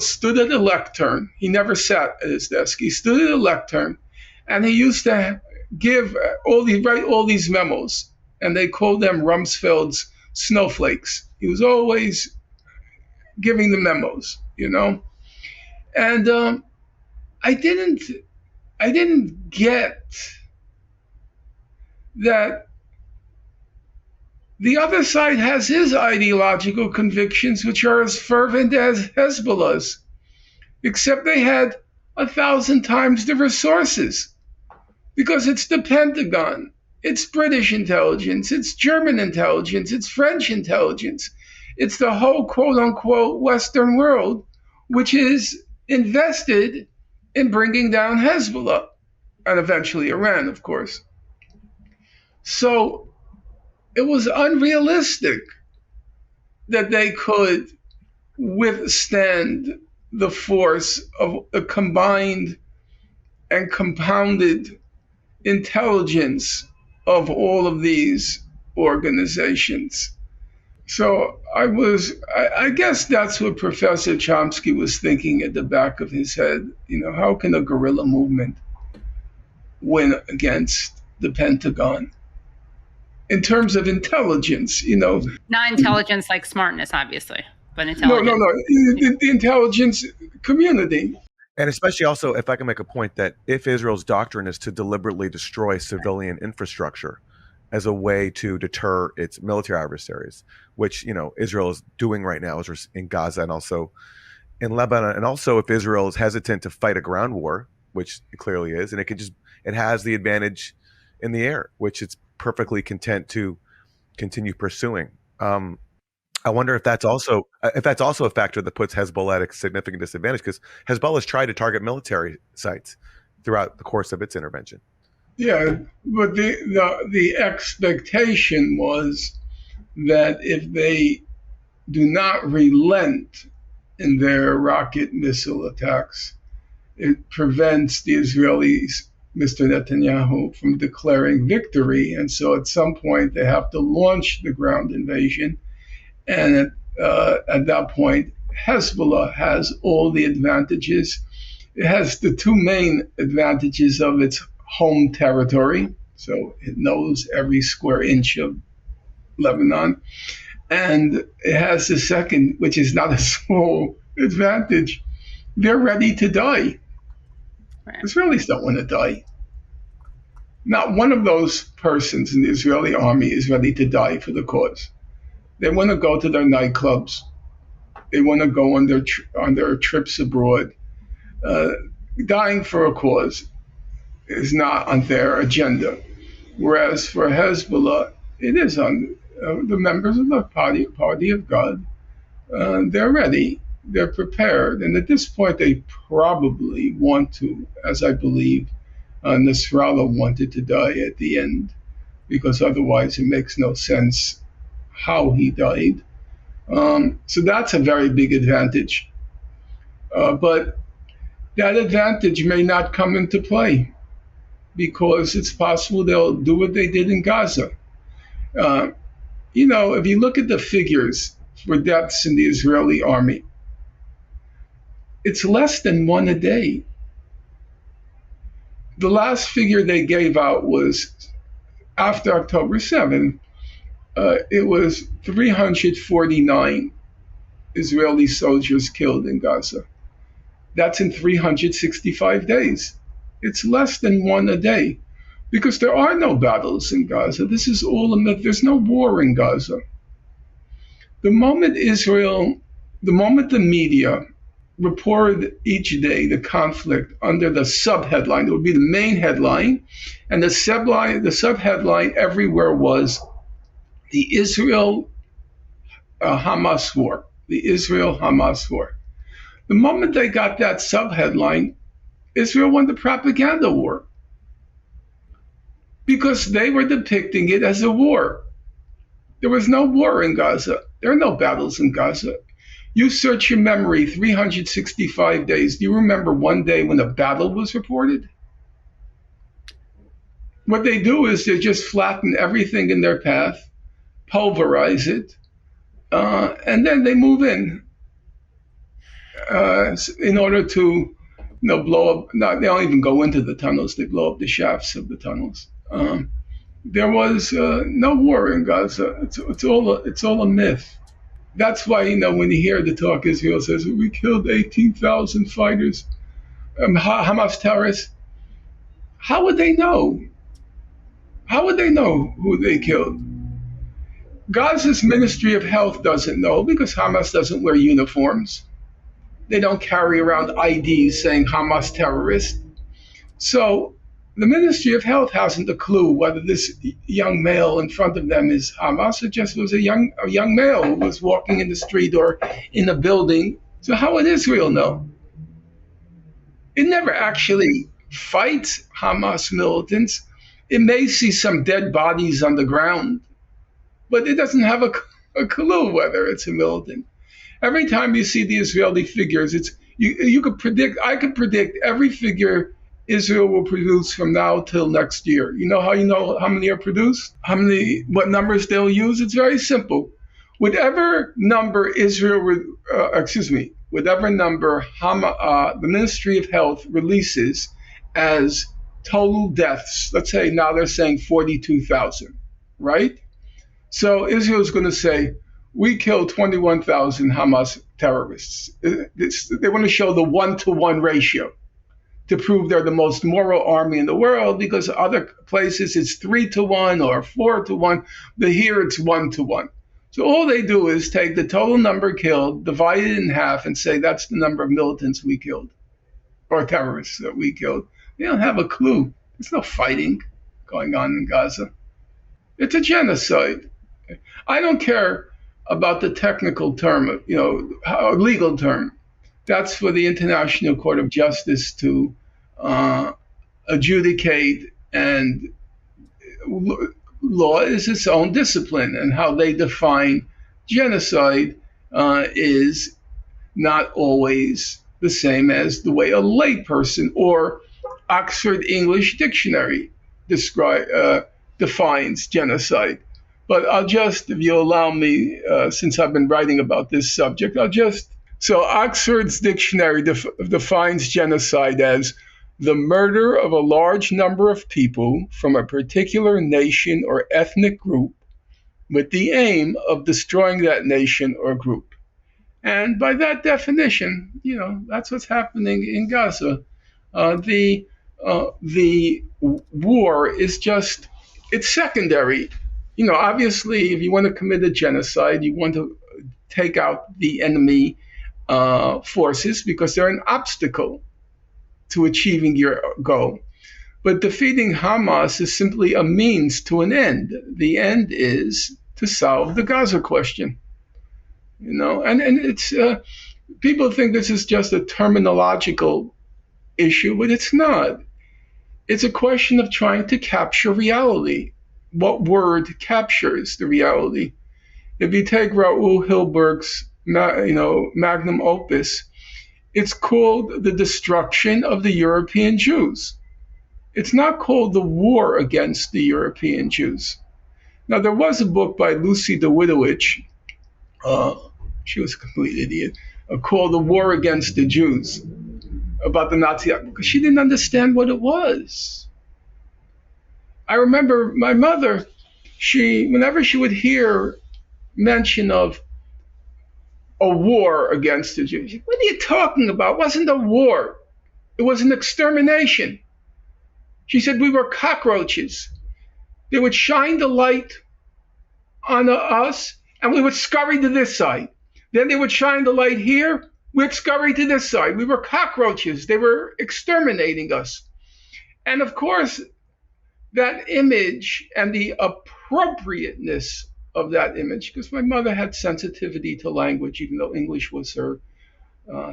stood at a lectern. He never sat at his desk. He stood at a lectern, and he used to write all these memos, and they called them Rumsfeld's snowflakes. He was always giving the memos, you know. And I didn't get that the other side has his ideological convictions, which are as fervent as Hezbollah's, except they had 1,000 times the resources, because it's the Pentagon, it's British intelligence, it's German intelligence, it's French intelligence, it's the whole quote-unquote Western world, which is invested in bringing down Hezbollah, and eventually Iran, of course. So it was unrealistic that they could withstand the force of a combined and compounded intelligence of all of these organizations. So I guess that's what Professor Chomsky was thinking at the back of his head. You know, how can a guerrilla movement win against the Pentagon? In terms of intelligence, you know. Not intelligence like smartness, obviously, but intelligence. No. The intelligence community. And especially also, if I can make a point, that if Israel's doctrine is to deliberately destroy civilian infrastructure as a way to deter its military adversaries, which, you know, Israel is doing right now in Gaza and also in Lebanon, and also if Israel is hesitant to fight a ground war, which it clearly is, and it has the advantage in the air, which it's perfectly content to continue pursuing. I wonder if that's also a factor that puts Hezbollah at a significant disadvantage, because Hezbollah has tried to target military sites throughout the course of its intervention. Yeah, but the expectation was that if they do not relent in their rocket missile attacks, it prevents the Israelis, Mr. Netanyahu, from declaring victory. And so at some point they have to launch the ground invasion. And at that point, Hezbollah has all the advantages. It has the two main advantages of its home territory. So it knows every square inch of Lebanon. And it has the second, which is not a small advantage. They're ready to die. Right. Israelis don't want to die. Not one of those persons in the Israeli army is ready to die for the cause. They want to go to their nightclubs. They want to go on their trips abroad. Dying for a cause is not on their agenda. Whereas for Hezbollah, it is on the members of the party of God. They're ready, they're prepared, and at this point they probably want to, as I believe Nasrallah wanted to die at the end, because otherwise it makes no sense how he died. So that's a very big advantage. But that advantage may not come into play, because it's possible they'll do what they did in Gaza. If you look at the figures for deaths in the Israeli army, it's less than one a day. The last figure they gave out was after October 7th, it was 349 Israeli soldiers killed in Gaza. That's in 365 days. It's less than one a day, because there are no battles in Gaza. This is all a myth. There's no war in Gaza. The moment the media reported each day the conflict under the sub-headline, it would be the main headline, and the sub-headline everywhere was the Israel-Hamas war, the Israel-Hamas war. The moment they got that sub-headline, Israel won the propaganda war, because they were depicting it as a war. There was no war in Gaza. There are no battles in Gaza. You search your memory 365 days. Do you remember one day when a battle was reported? What they do is they just flatten everything in their path, pulverize it, and then they move in order to blow up. No, they don't even go into the tunnels. They blow up the shafts of the tunnels. There was no war in Gaza. It's all a myth. That's why, when you hear the talk, Israel says, we killed 18,000 fighters, Hamas terrorists. How would they know? How would they know who they killed? Gaza's Ministry of Health doesn't know, because Hamas doesn't wear uniforms. They don't carry around IDs saying Hamas terrorist. So the Ministry of Health hasn't a clue whether this young male in front of them is Hamas or just was a young male who was walking in the street or in a building. So how would Israel know? It never actually fights Hamas militants. It may see some dead bodies on the ground, but it doesn't have a clue whether it's a militant. Every time you see the Israeli figures, you could predict. I could predict every figure Israel will produce from now till next year. You know how many are produced? What numbers they'll use? It's very simple. Whatever number the Ministry of Health releases as total deaths, let's say now they're saying 42,000, right? So Israel's going to say, we killed 21,000 Hamas terrorists. They want to show the 1-to-1 ratio to prove they're the most moral army in the world, because other places it's 3-to-1 or 4-to-1, but here it's 1-to-1. So all they do is take the total number killed, divide it in half, and say that's the number of militants we killed, or terrorists that we killed. They don't have a clue. There's no fighting going on in Gaza. It's a genocide. I don't care about the technical term, legal term. That's for the International Court of Justice to adjudicate, and law is its own discipline, and how they define genocide is not always the same as the way a layperson or Oxford English Dictionary defines genocide. But I'll just, if you allow me, since I've been writing about this subject, so Oxford's dictionary defines genocide as the murder of a large number of people from a particular nation or ethnic group with the aim of destroying that nation or group. And by that definition, that's what's happening in Gaza. The war is just, it's secondary. Obviously, if you want to commit a genocide, you want to take out the enemy forces because they're an obstacle to achieving your goal. But defeating Hamas is simply a means to an end. The end is to solve the Gaza question. And it's people think this is just a terminological issue, but it's not. It's a question of trying to capture reality. What word captures the reality? If you take Raoul Hilberg's magnum opus, it's called The Destruction of the European Jews. It's not called The War Against the European Jews. Now, there was a book by Lucy Dawidowicz, she was a complete idiot, called The War Against the Jews, about the Nazi, because she didn't understand what it was. I remember my mother, whenever she would hear mention of a war against the Jews, what are you talking about? It wasn't a war. It was an extermination. She said we were cockroaches. They would shine the light on us, and we would scurry to this side. Then they would shine the light here, we'd scurry to this side. We were cockroaches. They were exterminating us. And of course, that image and the appropriateness of that image, because my mother had sensitivity to language, even though English was her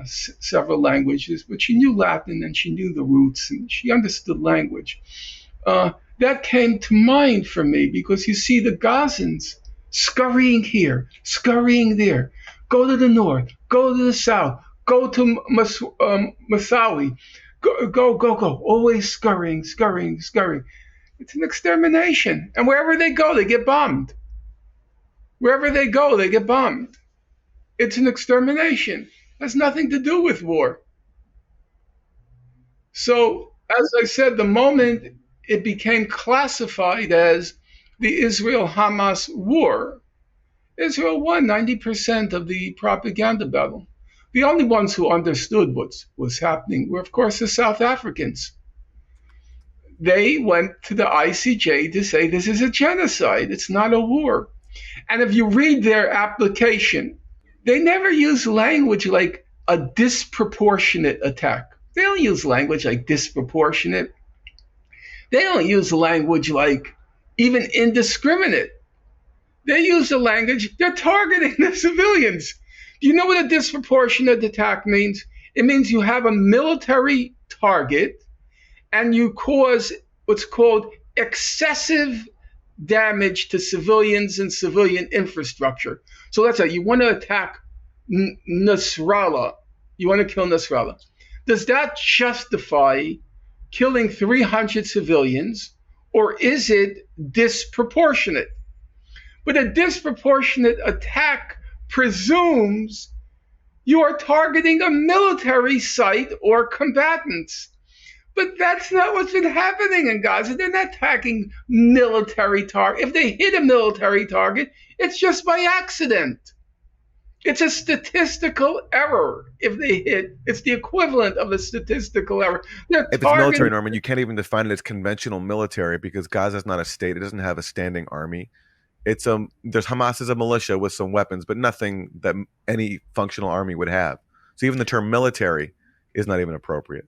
several languages, but she knew Latin and she knew the roots and she understood language. That came to mind for me because you see the Gazans scurrying here, scurrying there, go to the north, go to the south, go to Masawi, go, always scurrying. It's an extermination. And wherever they go, they get bombed. Wherever they go, they get bombed. It's an extermination. It has nothing to do with war. So, as I said, the moment it became classified as the Israel-Hamas war, Israel won 90% of the propaganda battle. The only ones who understood what was happening were, of course, the South Africans. They went to the ICJ to say this is a genocide. It's not a war. And if you read their application, they never use language like a disproportionate attack. They don't use language like disproportionate. They don't use language like even indiscriminate. They use the language, they're targeting the civilians. Do you know what a disproportionate attack means? It means you have a military target and you cause what's called excessive damage to civilians and civilian infrastructure. So let's say you want to attack Nasrallah. You want to kill Nasrallah. Does that justify killing 300 civilians, or is it disproportionate? But a disproportionate attack presumes you are targeting a military site or combatants. But that's not what's been happening in Gaza. They're not attacking military targets. If they hit a military target, it's just by accident. It's a statistical error if they hit. It's the equivalent of a statistical error. If it's military, Norman, you can't even define it as conventional military because Gaza is not a state. It doesn't have a standing army. There's Hamas is a militia with some weapons, but nothing that any functional army would have. So even the term military is not even appropriate.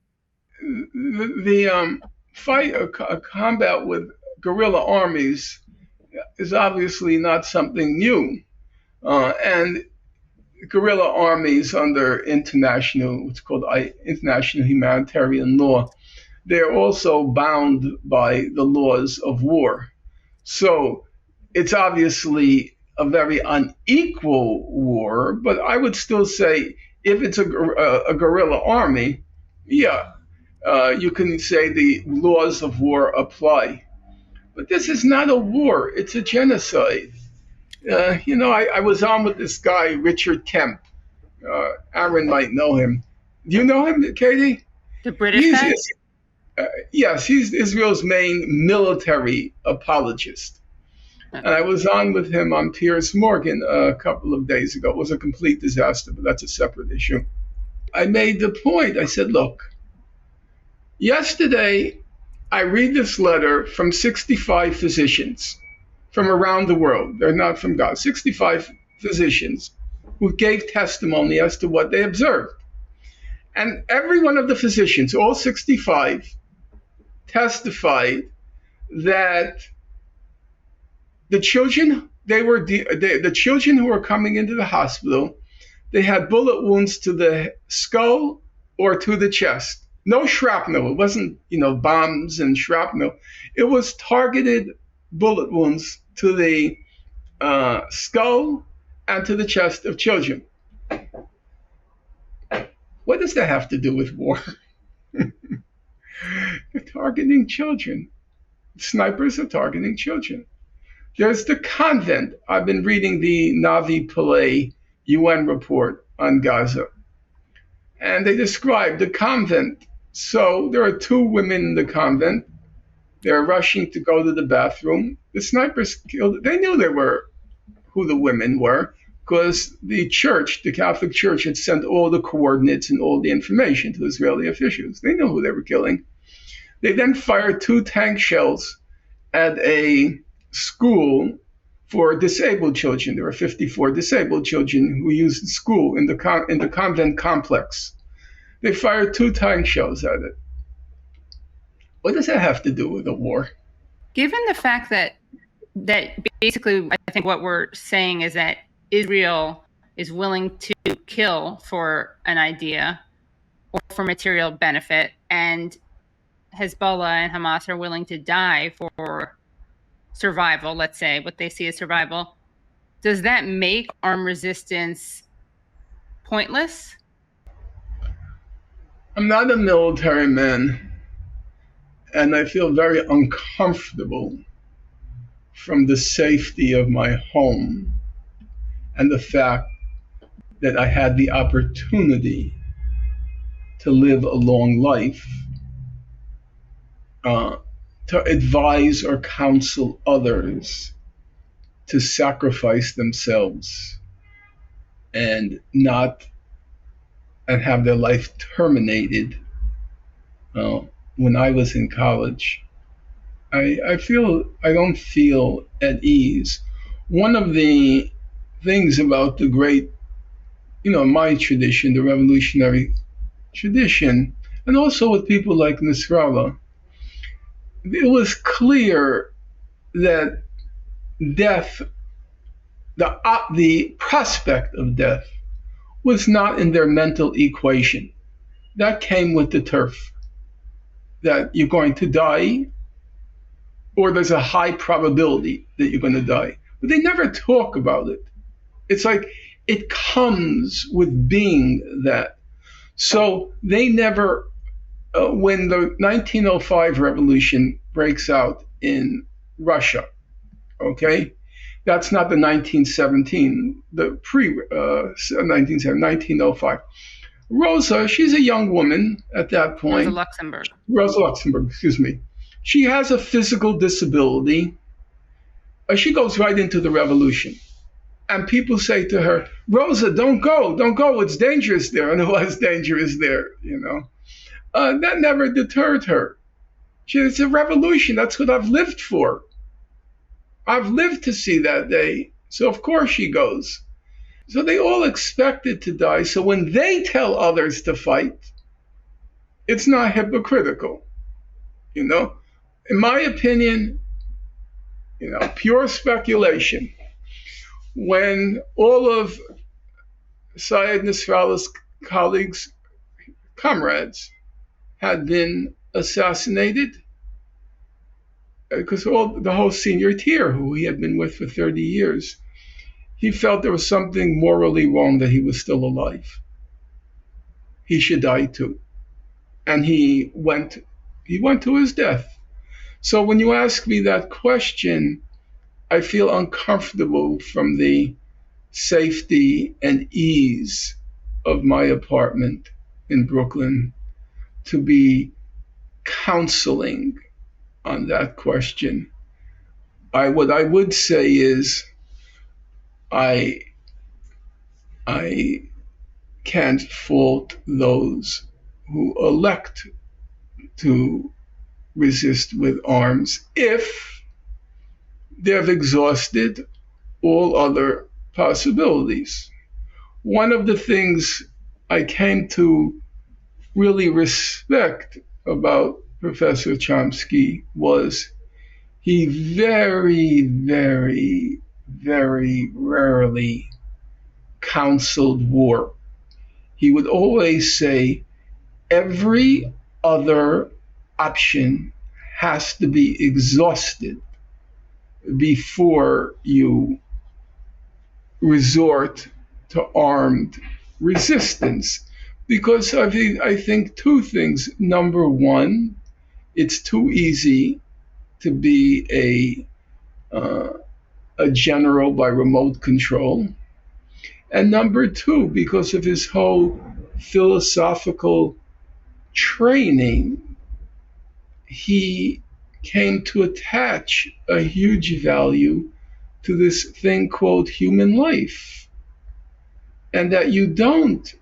The combat with guerrilla armies is obviously not something new. And guerrilla armies under what's called international humanitarian law, they're also bound by the laws of war. So it's obviously a very unequal war, but I would still say if it's a guerrilla army, you can say the laws of war apply. But this is not a war, it's a genocide. I was on with this guy, Richard Kemp. Aaron might know him. Do you know him, Katie? The British guy? Yes, he's Israel's main military apologist. And I was on with him on Piers Morgan a couple of days ago. It was a complete disaster, but that's a separate issue. I made the point. I said, look, yesterday I read this letter from 65 physicians from around the world. They're not from Gaza. 65 physicians who gave testimony as to what they observed. And every one of the physicians, all 65, testified that the children, the children who were coming into the hospital, they had bullet wounds to the skull or to the chest. No shrapnel. It wasn't, bombs and shrapnel. It was targeted bullet wounds to the skull and to the chest of children. What does that have to do with war? They're targeting children. Snipers are targeting children. There's the convent. I've been reading the Navi Pillay UN report on Gaza, and they describe the convent. So there are 2 women in the convent. They're rushing to go to the bathroom. The snipers killed. They knew who the women were, because the church, the Catholic Church, had sent all the coordinates and all the information to Israeli officials. They knew who they were killing. They then fired 2 tank shells at a school for disabled children. There were 54 disabled children who used the school in the convent complex. They fired 2 tank shells at it. What does that have to do with the war? Given the fact that basically, I think what we're saying is that Israel is willing to kill for an idea or for material benefit, and Hezbollah and Hamas are willing to die for survival, let's say, what they see as survival. Does that make armed resistance pointless? I'm not a military man, and I feel very uncomfortable from the safety of my home and the fact that I had the opportunity to live a long life, to advise or counsel others to sacrifice themselves and have their life terminated. When I was in college, I don't feel at ease. One of the things about the great, my tradition, the revolutionary tradition, and also with people like Nasrallah, it was clear that death, the prospect of death, was not in their mental equation. That came with the turf, that you're going to die, or there's a high probability that you're going to die. But they never talk about it. It's like it comes with being that. So they never, when the 1905 revolution breaks out in Russia, okay, that's not the 1917, the pre-1905. Rosa, she's a young woman at that point. Rosa Luxemburg, excuse me. She has a physical disability. She goes right into the revolution. And people say to her, Rosa, don't go, it's dangerous there. And it was dangerous there, That never deterred her. It's a revolution, that's what I've lived for. I've lived to see that day, so of course she goes. So they all expected to die, so when they tell others to fight, it's not hypocritical, In my opinion, pure speculation, when all of Syed Nasrallah's comrades had been assassinated, because the whole senior tier who he had been with for 30 years, he felt there was something morally wrong that he was still alive. He should die too. And he went to his death. So when you ask me that question, I feel uncomfortable from the safety and ease of my apartment in Brooklyn to be counseling on that question. What I would say is I can't fault those who elect to resist with arms if they've exhausted all other possibilities. One of the things I came to really respect about Professor Chomsky, was he very, very, very rarely counseled war. He would always say every other option has to be exhausted before you resort to armed resistance. Because I think two things. Number one, it's too easy to be a general by remote control. And number two, because of his whole philosophical training, he came to attach a huge value to this thing called human life. And that you don't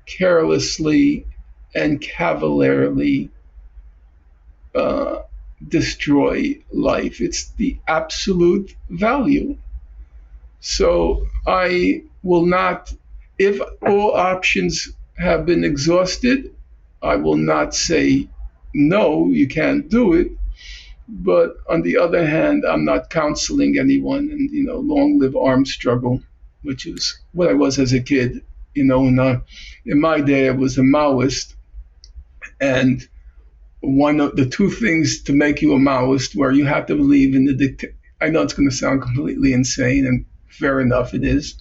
carelessly and cavalierly destroy life. It's the absolute value. So I will not, if all options have been exhausted, I will not say, no, you can't do it. But on the other hand, I'm not counseling anyone, and long live armed struggle, which is what I was as a kid. In my day, I was a Maoist, and one of the two things to make you a Maoist were you have to believe in the I know it's going to sound completely insane, and fair enough, it is.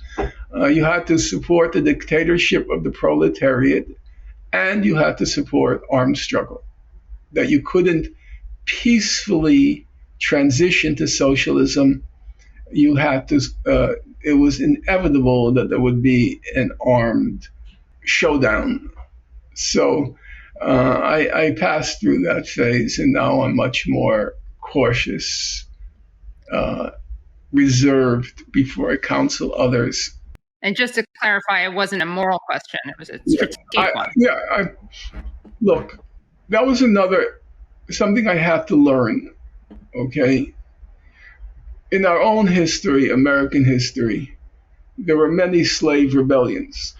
You had to support the dictatorship of the proletariat, and you had to support armed struggle. That you couldn't peacefully transition to socialism. You had to. It was inevitable that there would be an armed showdown. So I passed through that phase, and now I'm much more cautious, reserved before I counsel others. And just to clarify, it wasn't a moral question; it was a strategic one. Look, that was something I had to learn. Okay, in our own history, American history, there were many slave rebellions.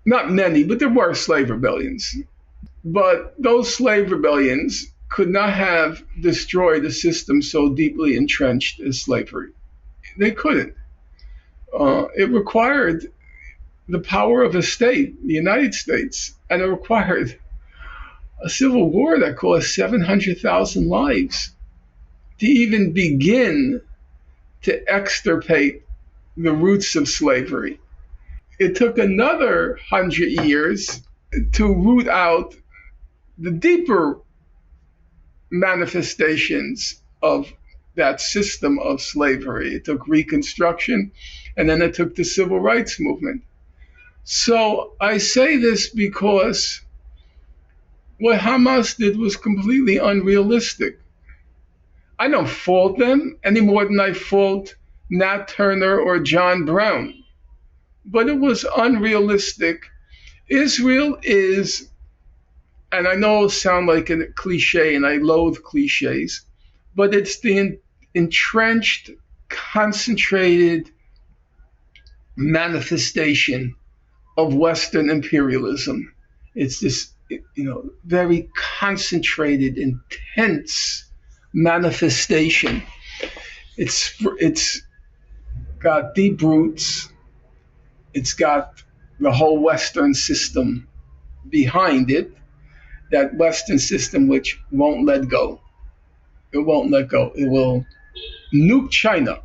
Not many, but there were slave rebellions. But those slave rebellions could not have destroyed a system so deeply entrenched as slavery. They couldn't. It required the power of a state, the United States, and it required a civil war that cost 700,000 lives to even begin to extirpate the roots of slavery. It took another 100 years to root out the deeper manifestations of that system of slavery. It took Reconstruction, and then it took the Civil Rights Movement. So I say this because what Hamas did was completely unrealistic. I don't fault them any more than I fault Nat Turner or John Brown. But it was unrealistic. Israel is, and I know it'll sound like a cliche, and I loathe cliches, but it's the entrenched, concentrated manifestation of Western imperialism. It's this, very concentrated, intense manifestation. It's got deep roots. It's got the whole Western system behind it. That Western system which won't let go. It won't let go. It will nuke China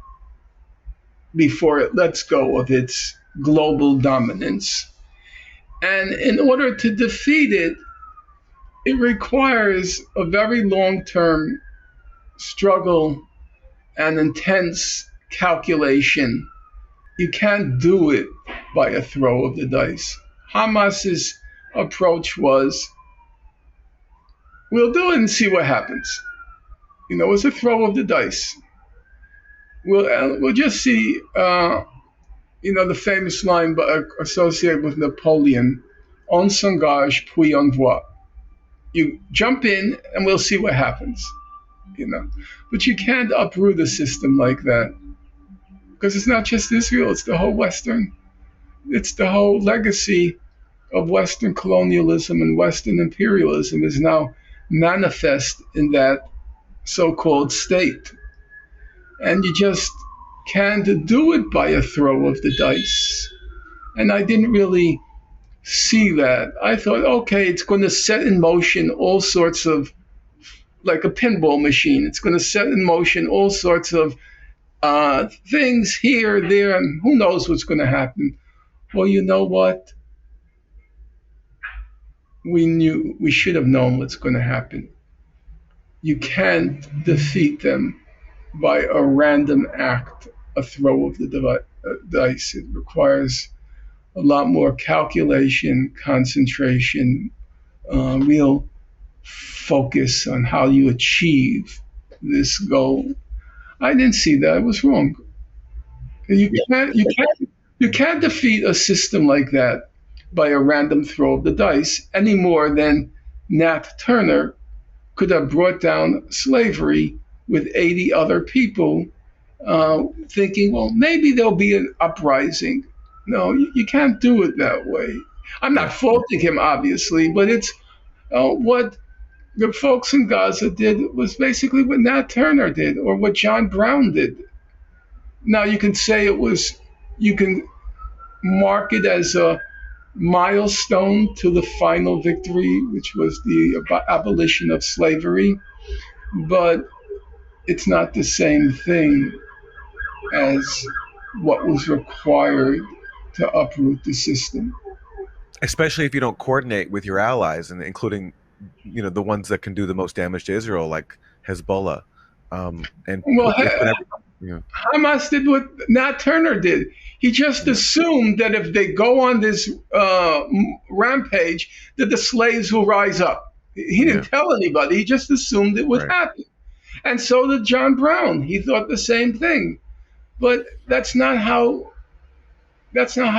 before it lets go of its global dominance. And in order to defeat it, it requires a very long-term struggle and intense calculation. You can't do it by a throw of the dice. Hamas's approach was, we'll do it and see what happens. It's a throw of the dice. We'll just see, the famous line associated with Napoleon, on s'engage, puis on voit. You jump in and we'll see what happens. But you can't uproot a system like that. Because it's not just Israel, it's the whole legacy of Western colonialism and Western imperialism is now manifest in that so-called state. And you just can't do it by a throw of the dice. And I didn't really see that. I thought, okay, it's going to set in motion all sorts of, like a pinball machine, it's going to set in motion all sorts of things here, there, and who knows what's going to happen. Well, you know what? We should have known what's going to happen. You can't defeat them by a random act, a throw of the dice. It requires a lot more calculation, concentration, real focus on how you achieve this goal. I didn't see that. I was wrong. You can't defeat a system like that by a random throw of the dice any more than Nat Turner could have brought down slavery with 80 other people, thinking, well, maybe there'll be an uprising. No, you can't do it that way. I'm not faulting him, obviously, but it's what the folks in Gaza did was basically what Nat Turner did or what John Brown did. Now, you can say you can mark it as a milestone to the final victory, which was the abolition of slavery, but it's not the same thing as what was required to uproot the system. Especially if you don't coordinate with your allies, and including, the ones that can do the most damage to Israel, like Hezbollah. Hamas did what Nat Turner did. He just assumed that if they go on this rampage, that the slaves will rise up. He didn't tell anybody. He just assumed it would happen. And so did John Brown. He thought the same thing. But that's not how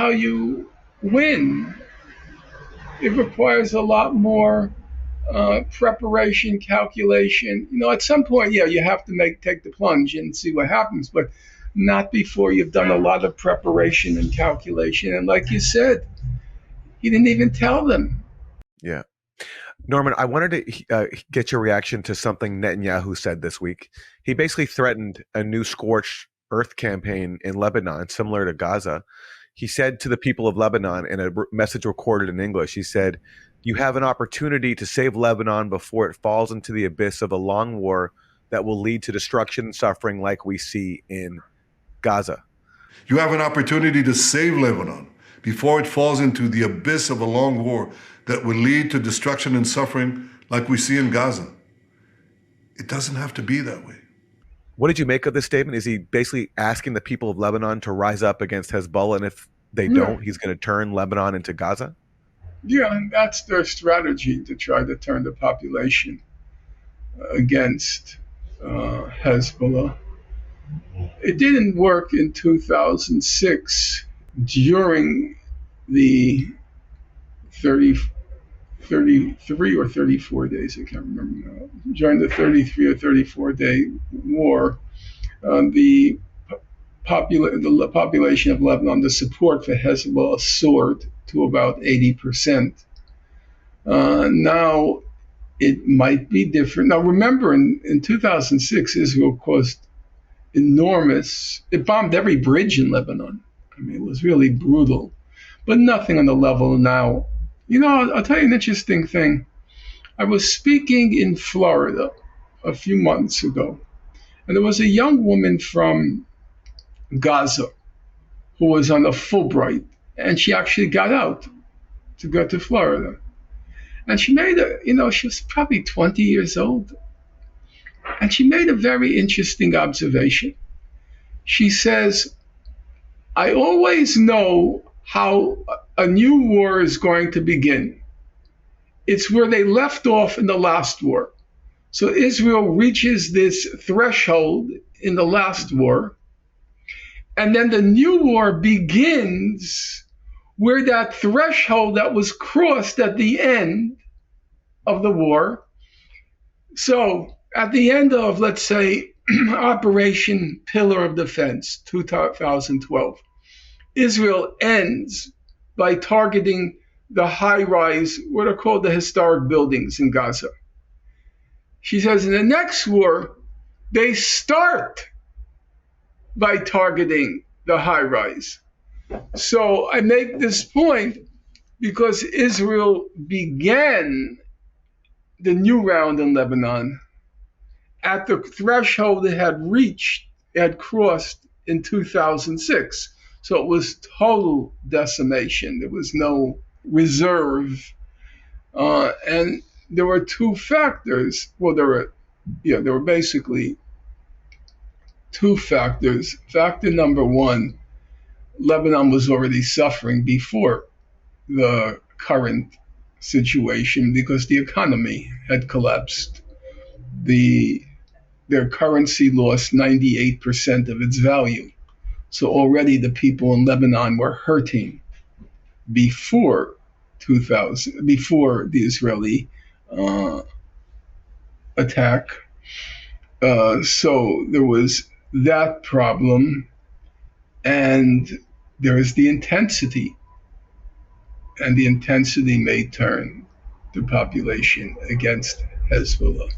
you win. It requires a lot more preparation, calculation. At some point, you have to take the plunge and see what happens, but not before you've done a lot of preparation and calculation. And like you said, he didn't even tell them. Yeah. Norman, I wanted to get your reaction to something Netanyahu said this week. He basically threatened a new scorched earth campaign in Lebanon, similar to Gaza. He said to the people of Lebanon in a message recorded in English, he said, "You have an opportunity to save Lebanon before it falls into the abyss of a long war that will lead to destruction and suffering like we see in Gaza." You have an opportunity to save Lebanon before it falls into the abyss of a long war that will lead to destruction and suffering like we see in Gaza. It doesn't have to be that way. What did you make of this statement? Is he basically asking the people of Lebanon to rise up against Hezbollah, and if they don't, he's going to turn Lebanon into Gaza? Yeah, and that's their strategy, to try to turn the population against Hezbollah. It didn't work in 2006 during the 33 or 34 days, I can't remember now. During the 33 or 34-day war, the population of Lebanon, the support for Hezbollah soared to about 80%. Now it might be different. Now remember, in 2006, Israel caused it bombed every bridge in Lebanon. I mean, it was really brutal, but nothing on the level now. I'll tell you an interesting thing. I was speaking in Florida a few months ago, and there was a young woman from Gaza who was on a Fulbright, and she actually got out to go to Florida. And she made she was probably 20 years old, and she made a very interesting observation. She says, "I always know how a new war is going to begin. It's where they left off in the last war. So Israel reaches this threshold in the last war, and then the new war begins where that threshold that was crossed at the end of the war. So at the end of, let's say, Operation Pillar of Defense, 2012, Israel ends by targeting the high-rise, what are called the historic buildings in Gaza. She says in the next war, they start by targeting the high rise. So I make this point because Israel began the new round in Lebanon at the threshold it had crossed in 2006. So it was total decimation. There was no reserve. And there were two factors. Well, there were basically two factors. Factor number one, Lebanon was already suffering before the current situation because the economy had collapsed. Their currency lost 98% of its value. So already the people in Lebanon were hurting before the Israeli attack. So there was that problem, and there is the intensity, and the intensity may turn the population against Hezbollah.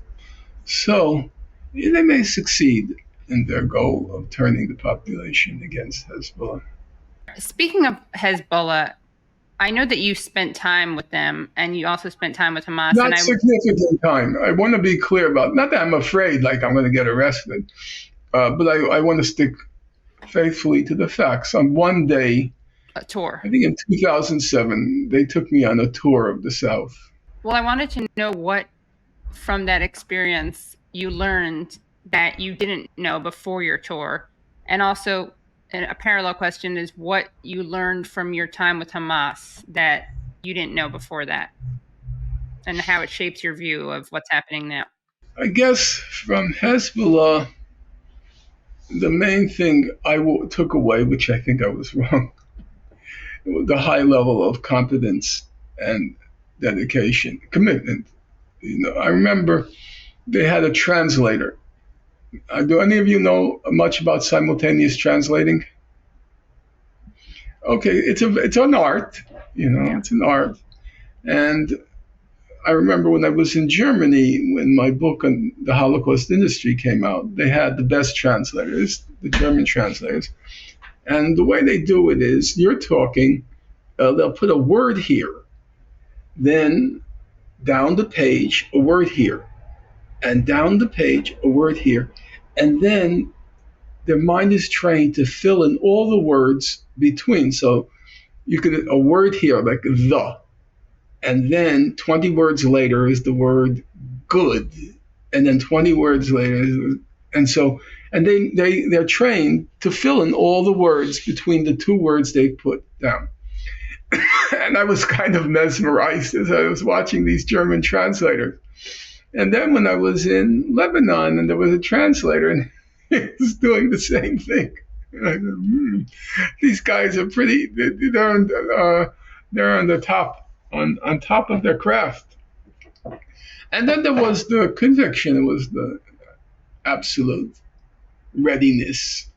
So they may succeed in their goal of turning the population against Hezbollah. Speaking of Hezbollah, I know that you spent time with them, and you also spent time with Hamas. Not significant time. I want to be clear about, not that I'm afraid like I'm going to get arrested, but I want to stick faithfully to the facts. On one day, a tour. I think in 2007, they took me on a tour of the South. Well, I wanted to know what from that experience you learned that you didn't know before your tour, and also a parallel question is what you learned from your time with Hamas that you didn't know before that, and how it shapes your view of what's happening now. I guess from Hezbollah, the main thing I took away, which I think I was wrong, the high level of competence and dedication, commitment. I remember they had a translator. Do any of you know much about simultaneous translating? Okay, it's an art, it's an art. And I remember when I was in Germany, when my book on the Holocaust industry came out, they had the best translators, the German translators. And the way they do it is, you're talking, they'll put a word here, then down the page, a word here, and down the page, a word here. And then their mind is trained to fill in all the words between. So you could, a word here, like the, and then 20 words later is the word good. And then 20 words later, and they're trained to fill in all the words between the two words they put down. And I was kind of mesmerized as I was watching these German translators. And then when I was in Lebanon and there was a translator and he was doing the same thing, and I said, these guys are pretty, they're on the top, on top of their craft. And then there was the conviction, it was the absolute readiness.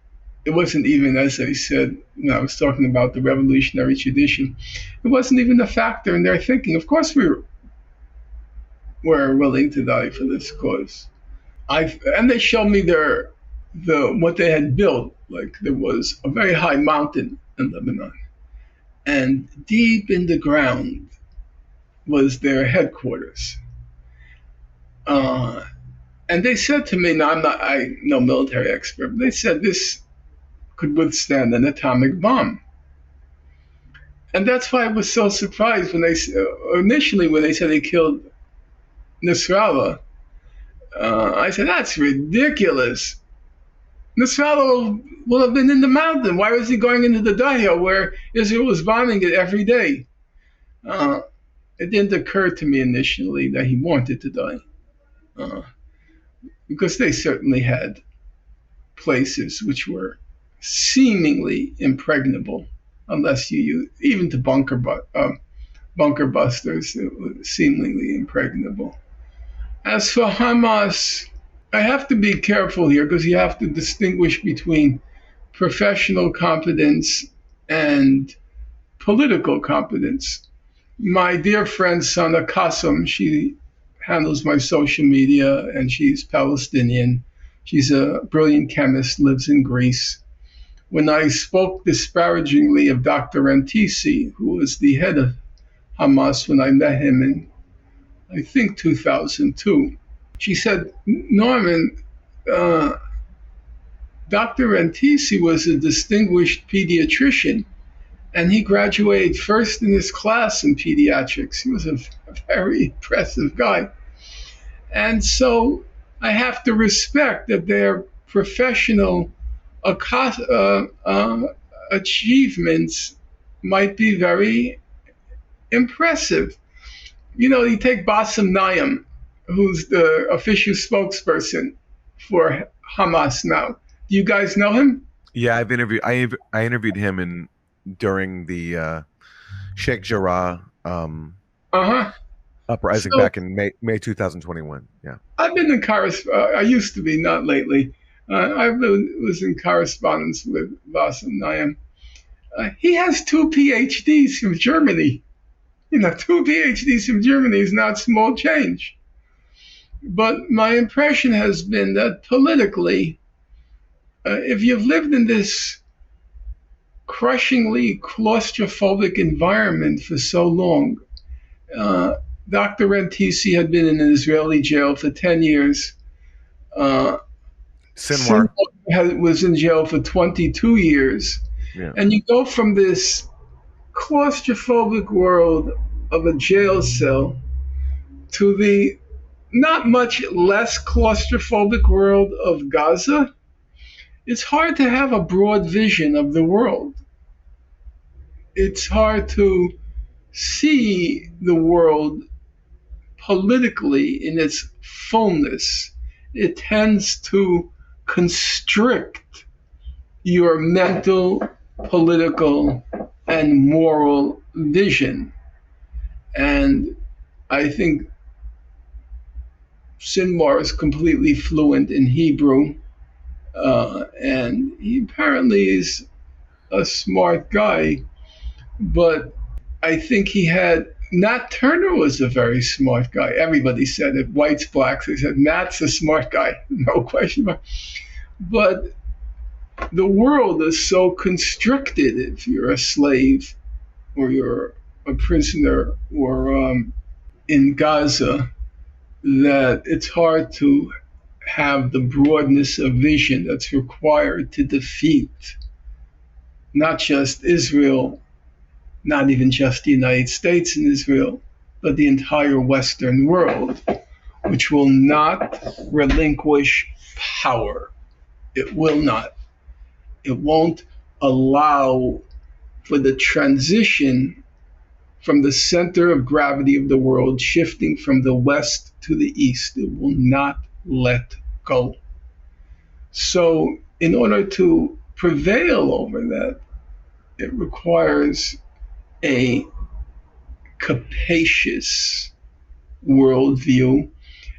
It wasn't even, as I said, I was talking about the revolutionary tradition, it wasn't even a factor in their thinking. Of course we're willing to die for this cause. And they showed me what they had built. Like there was a very high mountain in Lebanon, and deep in the ground was their headquarters. And they said to me, now I'm no military expert, but they said this could withstand an atomic bomb. And that's why I was so surprised when initially when they said they killed Nasrallah. I said, that's ridiculous. Nasrallah will have been in the mountain. Why was he going into the Dahya where Israel was bombing it every day? It didn't occur to me initially that he wanted to die. Because they certainly had places which were seemingly impregnable, unless you use, even to bunker busters, it was seemingly impregnable. As for Hamas, I have to be careful here because you have to distinguish between professional competence and political competence. My dear friend Sana Qasim, she handles my social media, and she's Palestinian. She's a brilliant chemist, lives in Greece. When I spoke disparagingly of Dr. Rantisi, who was the head of Hamas when I met him in, I think, 2002, she said, Norman, Dr. Rantisi was a distinguished pediatrician, and he graduated first in his class in pediatrics. He was a very impressive guy. And so I have to respect that their professional achievements might be very impressive. You take Bassem Naim, who's the official spokesperson for Hamas now. Do you guys know him? Yeah, I interviewed him during the Sheikh Jarrah uprising back in May 2021. Yeah, I've been in correspondence. I used to be, not lately. I was in correspondence with Bassem Naim. He has 2 PhDs from Germany. 2 PhDs from Germany is not small change. But my impression has been that politically, if you've lived in this crushingly claustrophobic environment for so long, Dr. Rantisi had been in an Israeli jail for 10 years. Sinwar was in jail for 22 years. Yeah. And you go from this claustrophobic world of a jail cell to the not much less claustrophobic world of Gaza. It's hard to have a broad vision of the world. It's hard to see the world politically in its fullness. It tends to constrict your mental, political, and moral vision. And I think Sinwar is completely fluent in Hebrew, and he apparently is a smart guy, but I think he had, Nat Turner was a very smart guy. Everybody said it, whites, blacks, they said, Nat's a smart guy, no question about it. But the world is so constricted if you're a slave or you're a prisoner or in Gaza, that it's hard to have the broadness of vision that's required to defeat not just Israel, not even just the United States and Israel, but the entire Western world, which will not relinquish power. It will not. It won't allow for the transition from the center of gravity of the world, shifting from the west to the east. It will not let go. So in order to prevail over that, it requires a capacious worldview.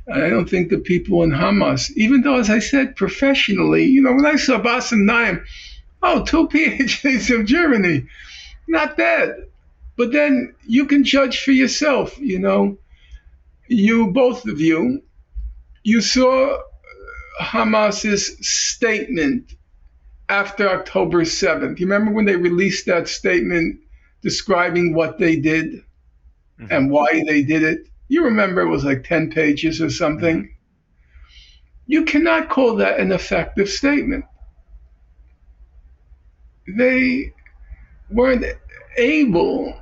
And I don't think the people in Hamas, even though, as I said, professionally, when I saw Bassem Naim, 2 PhDs from Germany, not bad. But then you can judge for yourself, both of you, you saw Hamas's statement after October 7th. You remember when they released that statement describing what they did and why they did it? You remember it was like 10 pages or something. You cannot call that an effective statement. They weren't able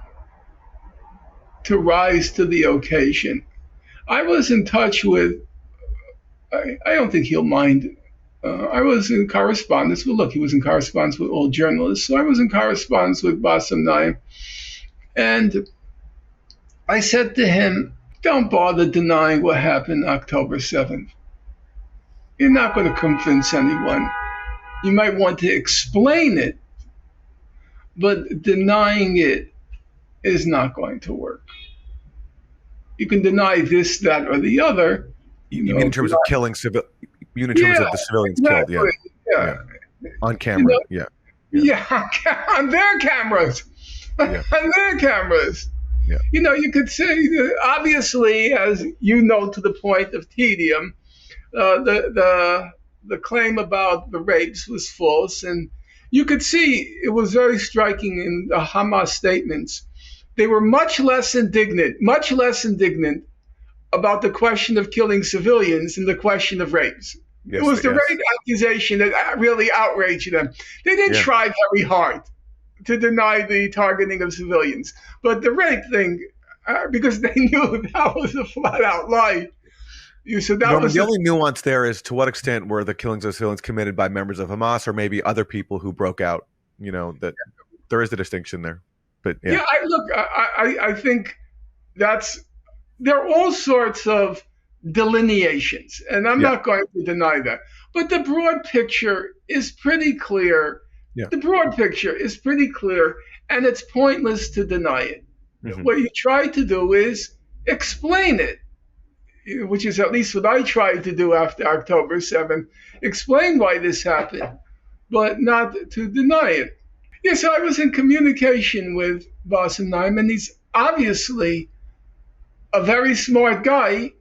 to rise to the occasion. I was in touch with, I don't think he'll mind, I was in correspondence with, he was in correspondence with all journalists, so I was in correspondence with Bassem Naim, and I said to him, don't bother denying what happened October 7th. You're not going to convince anyone. You might want to explain it, but denying it is not going to work. You can deny this, that, or the other. You mean in terms of killing civil? You mean in terms of the civilians exactly. killed? Yeah. On camera. On their cameras. On their cameras. Yeah. You could say, obviously, as you know, to the point of tedium, the claim about the rapes was false, and you could see it was very striking in the Hamas statements. They were much less indignant about the question of killing civilians than the question of rapes. It was the rape accusation that really outraged them. They didn't try very hard to deny the targeting of civilians, but the rape thing, because they knew that was a flat-out lie. So that was the only nuance there is to what extent were the killings of civilians committed by members of Hamas or maybe other people who broke out. That there is a distinction there. But I think there are all sorts of delineations, and I'm not going to deny that. But the broad picture is pretty clear. Yeah. The broad picture is pretty clear, and it's pointless to deny it. Mm-hmm. What you try to do is explain it, which is at least what I tried to do after October 7th, explain why this happened, but not to deny it. Yes, I was in communication with Wassenheim, and he's obviously a very smart guy,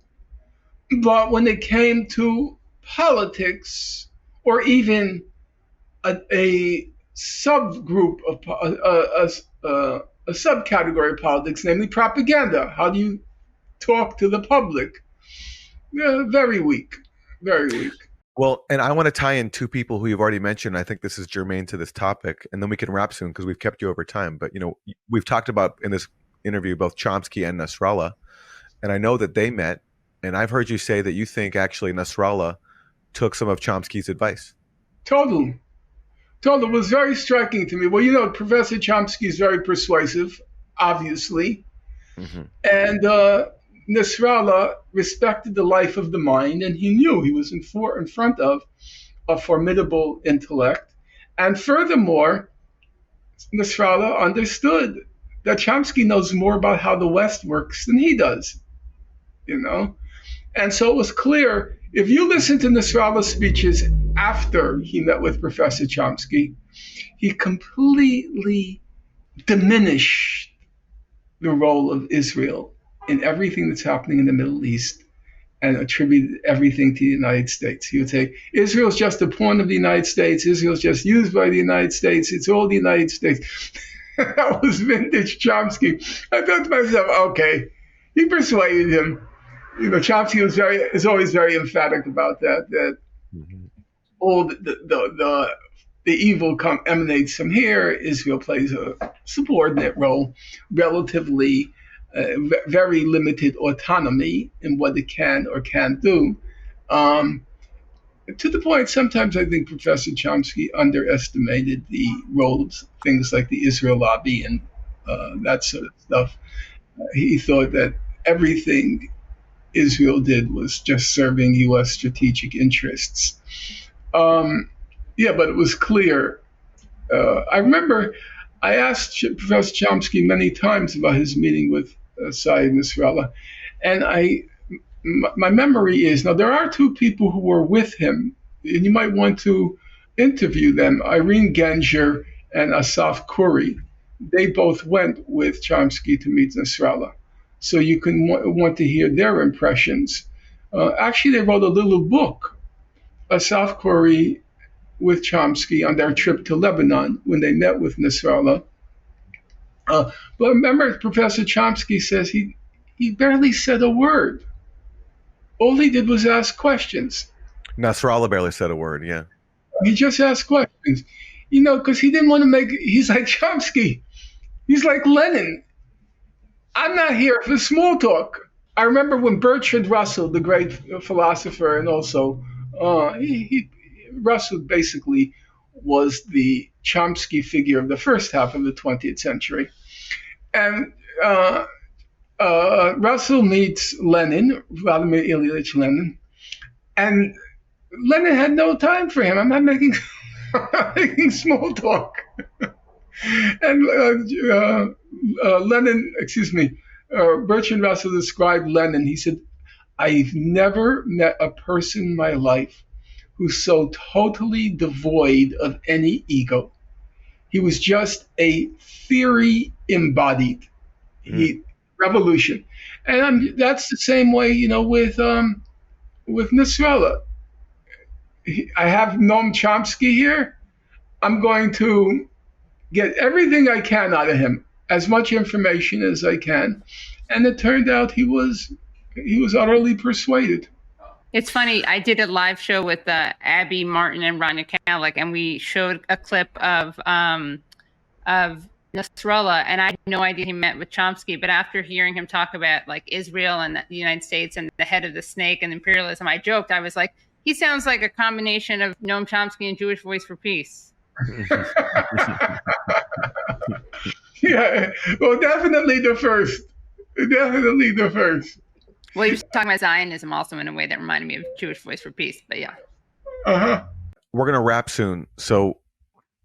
but when it came to politics or even a subgroup of a subcategory of politics, namely propaganda, how do you talk to the public? Very weak. Well, and I want to tie in two people who you've already mentioned. I think this is germane to this topic, and then we can wrap soon because we've kept you over time. But we've talked about in this interview both Chomsky and Nasrallah, and I know that they met. And I've heard you say that you think actually Nasrallah took some of Chomsky's advice. Total. It was very striking to me. Well, Professor Chomsky is very persuasive, obviously, and Nasrallah respected the life of the mind, and he knew he was in front of a formidable intellect. And furthermore, Nasrallah understood that Chomsky knows more about how the West works than he does, And so it was clear, if you listen to Nasrallah's speeches after he met with Professor Chomsky, he completely diminished the role of Israel in everything that's happening in the Middle East and attributed everything to the United States. He would say, Israel's just a pawn of the United States. Israel's just used by the United States. It's all the United States. That was vintage Chomsky. I thought to myself, okay, he persuaded him. Chomsky is always very emphatic about that all the evil emanates from here. Israel plays a subordinate role, relatively very limited autonomy in what it can or can't do. To the point, sometimes I think Professor Chomsky underestimated the role of things like the Israel lobby and that sort of stuff. He thought that everything Israel did was just serving U.S. strategic interests. But it was clear. I remember I asked Professor Chomsky many times about his meeting with Saeed Nasrallah, and my memory is, now there are two people who were with him, and you might want to interview them, Irene Genjer and Asaf Khoury. They both went with Chomsky to meet Nasrallah. So you can want to hear their impressions. Actually, they wrote a little book, Asaf Khoury with Chomsky on their trip to Lebanon when they met with Nasrallah. But remember, Professor Chomsky says he barely said a word. All he did was ask questions. Nasrallah barely said a word, yeah. He just asked questions, because he didn't want to he's like Chomsky. He's like Lenin. I'm not here for small talk. I remember when Bertrand Russell, the great philosopher, and also Russell basically was the Chomsky figure of the first half of the 20th century. And Russell meets Lenin, Vladimir Ilyich Lenin, and Lenin had no time for him. I'm not making small talk. And Bertrand Russell described Lenin. He said, I've never met a person in my life who's so totally devoid of any ego. He was just a theory embodied. revolution. And that's the same way, with Nasrallah. I have Noam Chomsky here. I'm going to get everything I can out of him, as much information as I can. And it turned out he was utterly persuaded. It's funny. I did a live show with Abby Martin and Rania Kalik, and we showed a clip of Nasrallah, and I had no idea he met with Chomsky. But after hearing him talk about like Israel and the United States and the head of the snake and imperialism, I joked. I was like, he sounds like a combination of Noam Chomsky and Jewish Voice for Peace. Yeah, well, definitely the first. Definitely the first. Well, he was talking about Zionism also in a way that reminded me of Jewish Voice for Peace, but yeah. Uh-huh. We're going to wrap soon. So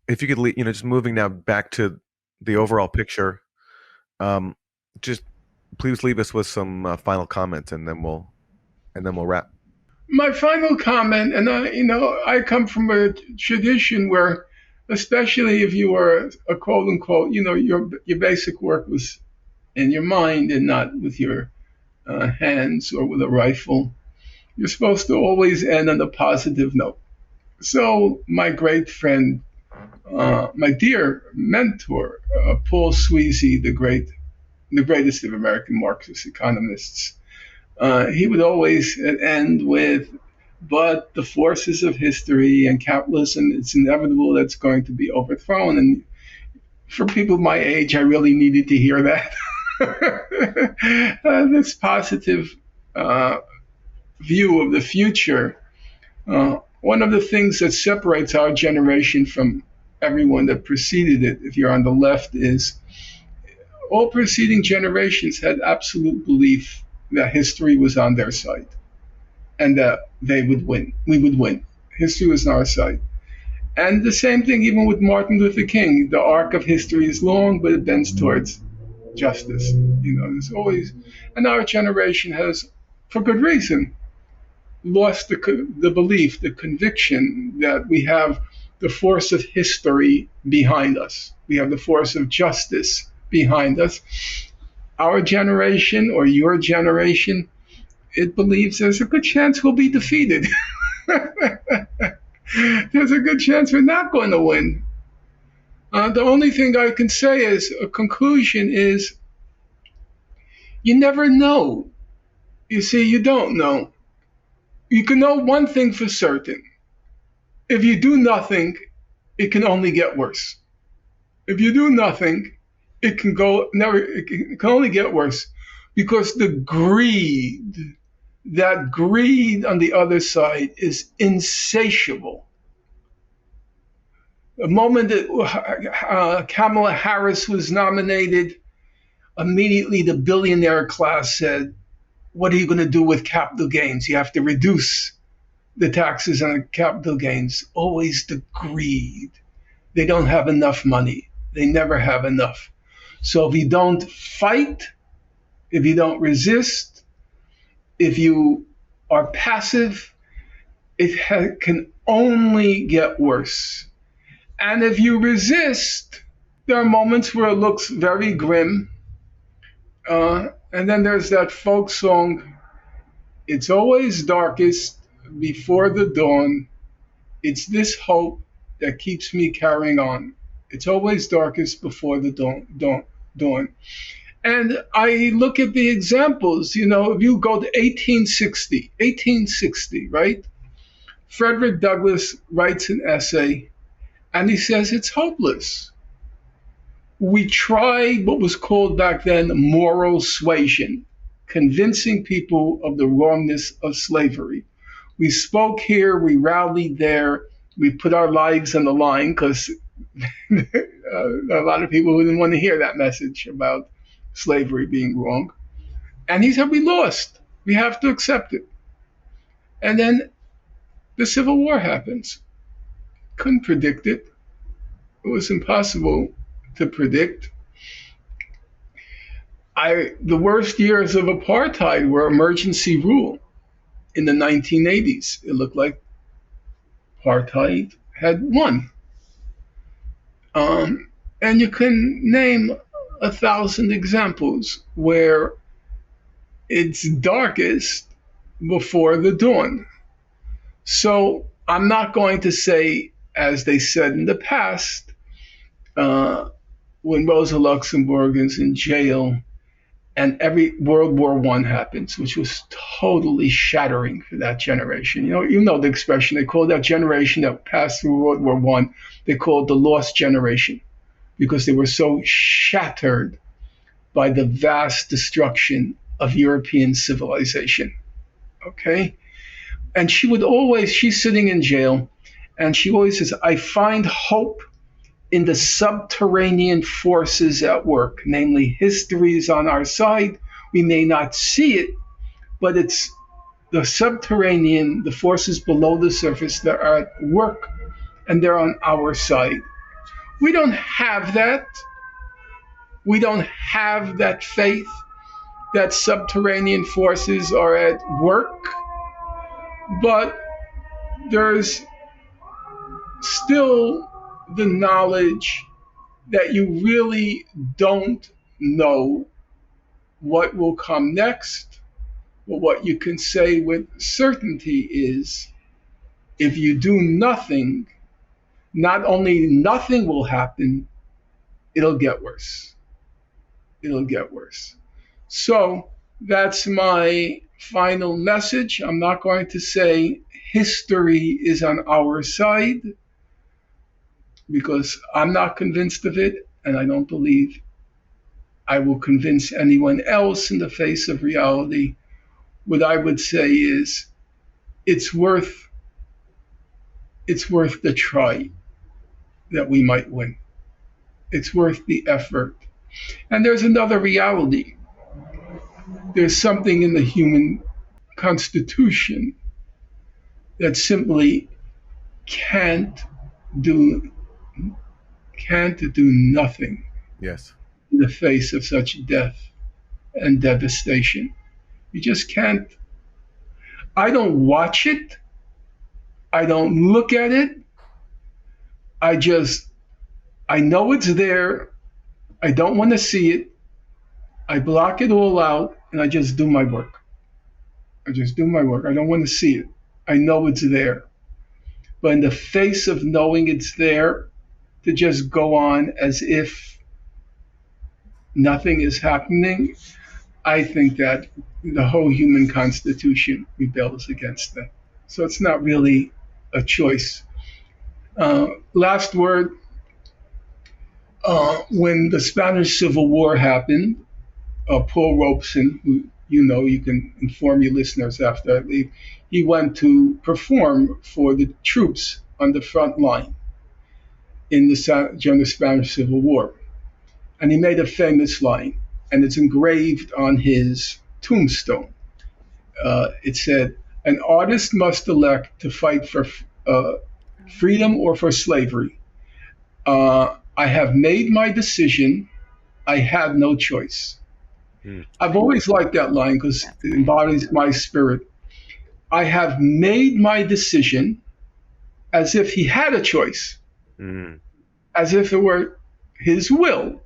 if you could, just moving now back to the overall picture, just please leave us with some final comments, and then we'll wrap. My final comment, and I come from a tradition where, especially if you were a quote unquote, your basic work was in your mind and not with your hands or with a rifle. You're supposed to always end on a positive note. So my great friend, my dear mentor, Paul Sweezy, the greatest of American Marxist economists, he would always end with, but the forces of history and capitalism, it's inevitable that's going to be overthrown. And for people my age, I really needed to hear that. This positive view of the future. One of the things that separates our generation from everyone that preceded it, if you're on the left, is all preceding generations had absolute belief that history was on their side and that they would win. We would win. History was on our side. And the same thing even with Martin Luther King. The arc of history is long, but it bends towards justice. There's always, and our generation has, for good reason, lost the belief, the conviction that we have the force of history behind us. We have the force of justice behind us. Our generation, or your generation, it believes there's a good chance we'll be defeated. There's a good chance we're not going to win. The only thing I can say as a conclusion is, you never know. You see, you don't know. You can know one thing for certain. If you do nothing, it can only get worse. If you do nothing, it can only get worse, because the greed on the other side is insatiable. The moment that Kamala Harris was nominated, immediately the billionaire class said, what are you going to do with capital gains? You have to reduce the taxes on capital gains. Always the greed. They don't have enough money. They never have enough. So if you don't fight, if you don't resist, if you are passive, it can only get worse. And if you resist, there are moments where it looks very grim. And then there's that folk song, it's always darkest before the dawn. It's this hope that keeps me carrying on. It's always darkest before the dawn. And I look at the examples, if you go to 1860, right? Frederick Douglass writes an essay, and he says it's hopeless. We tried what was called back then moral suasion, convincing people of the wrongness of slavery. We spoke here, we rallied there, we put our lives on the line, because a lot of people didn't want to hear that message about slavery being wrong. And he said, we lost. We have to accept it. And then the Civil War happens. Couldn't predict it. It was impossible to predict. The worst years of apartheid were emergency rule in the 1980s. It looked like apartheid had won. And you can name 1,000 examples where it's darkest before the dawn. So I'm not going to say, as they said in the past, when Rosa Luxemburg is in jail and every World War I happens, which was totally shattering for that generation. You know the expression, they call that generation that passed through World War I, they call it the lost generation, because they were so shattered by the vast destruction of European civilization. Okay? And she's sitting in jail, and she always says, I find hope in the subterranean forces at work, namely history is on our side. We may not see it, but it's the subterranean, the forces below the surface that are at work, and they're on our side. We don't have that. We don't have that faith that subterranean forces are at work, but there's still the knowledge that you really don't know what will come next. But what you can say with certainty is, if you do nothing, not only nothing will happen, it'll get worse. It'll get worse. So that's my final message. I'm not going to say history is on our side, because I'm not convinced of it, and I don't believe I will convince anyone else in the face of reality. What I would say is, it's worth the try that we might win. It's worth the effort. And there's another reality. There's something in the human constitution that simply can't do nothing. Yes. In the face of such death and devastation. You just can't. I don't watch it. I don't look at it. I know it's there. I don't want to see it. I block it all out, and I just do my work. I don't want to see it. I know it's there. But in the face of knowing it's there, to just go on as if nothing is happening, I think that the whole human constitution rebels against that. So it's not really a choice. Last word, when the Spanish Civil War happened, Paul Robeson, who you can inform your listeners after I leave, he went to perform for the troops on the front line during the Spanish Civil War. And he made a famous line, and it's engraved on his tombstone. It said, an artist must elect to fight for freedom or for slavery. I have made my decision. I had no choice. I've always liked that line because it embodies my spirit. I have made my decision, as if he had a choice, as if it were his will.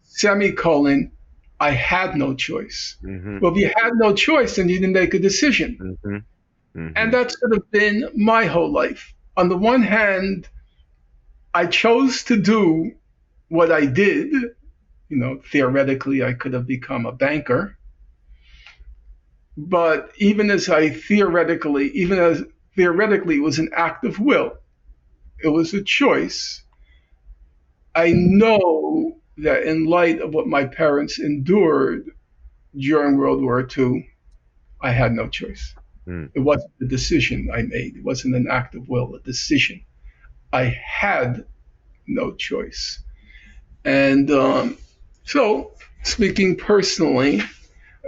Semicolon, I had no choice. Well, if you had no choice, then you didn't make a decision. And that should have been my whole life. On the one hand, I chose to do what I did. Theoretically, I could have become a banker. But even as theoretically, it was an act of will. It was a choice. I know that in light of what my parents endured during World War II, I had no choice. It wasn't a decision I made. It wasn't an act of will, a decision. I had no choice. And so, speaking personally,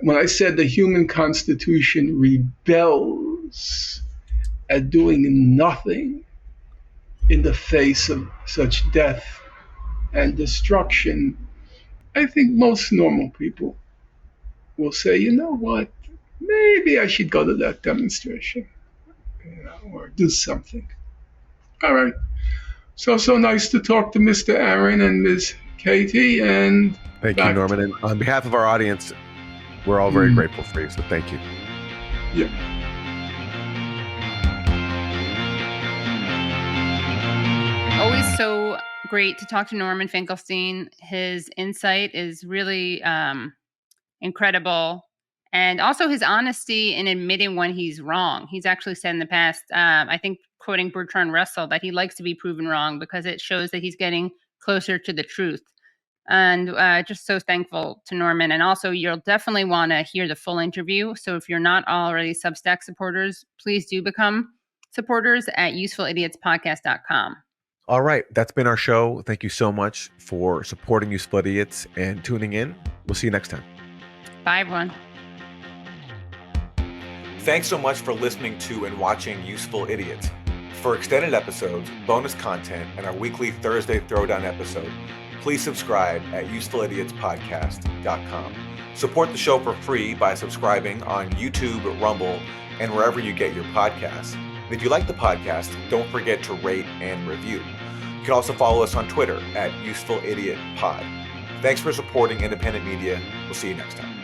when I said the human constitution rebels at doing nothing in the face of such death and destruction, I think most normal people will say, you know what, maybe I should go to that demonstration, or do something. All right. So nice to talk to Mr. Aaron and Ms. Katie, and thank you, Norman. And on behalf of our audience, we're all very grateful for you. So thank you. Yeah. Always so great to talk to Norman Finkelstein. His insight is really incredible. And also his honesty in admitting when he's wrong. He's actually said in the past, I think quoting Bertrand Russell, that he likes to be proven wrong because it shows that he's getting closer to the truth. And just so thankful to Norman. And also, you'll definitely want to hear the full interview. So if you're not already Substack supporters, please do become supporters at usefulidiots.podcast.com. All right. That's been our show. Thank you so much for supporting Useful Idiots and tuning in. We'll see you next time. Bye, everyone. Thanks so much for listening to and watching Useful Idiots. For extended episodes, bonus content, and our weekly Thursday Throwdown episode, please subscribe at usefulidiots.podcast.com. Support the show for free by subscribing on YouTube, Rumble, and wherever you get your podcasts. And if you like the podcast, don't forget to rate and review. You can also follow us on Twitter at UsefulIdiotPod. Thanks for supporting independent media. We'll see you next time.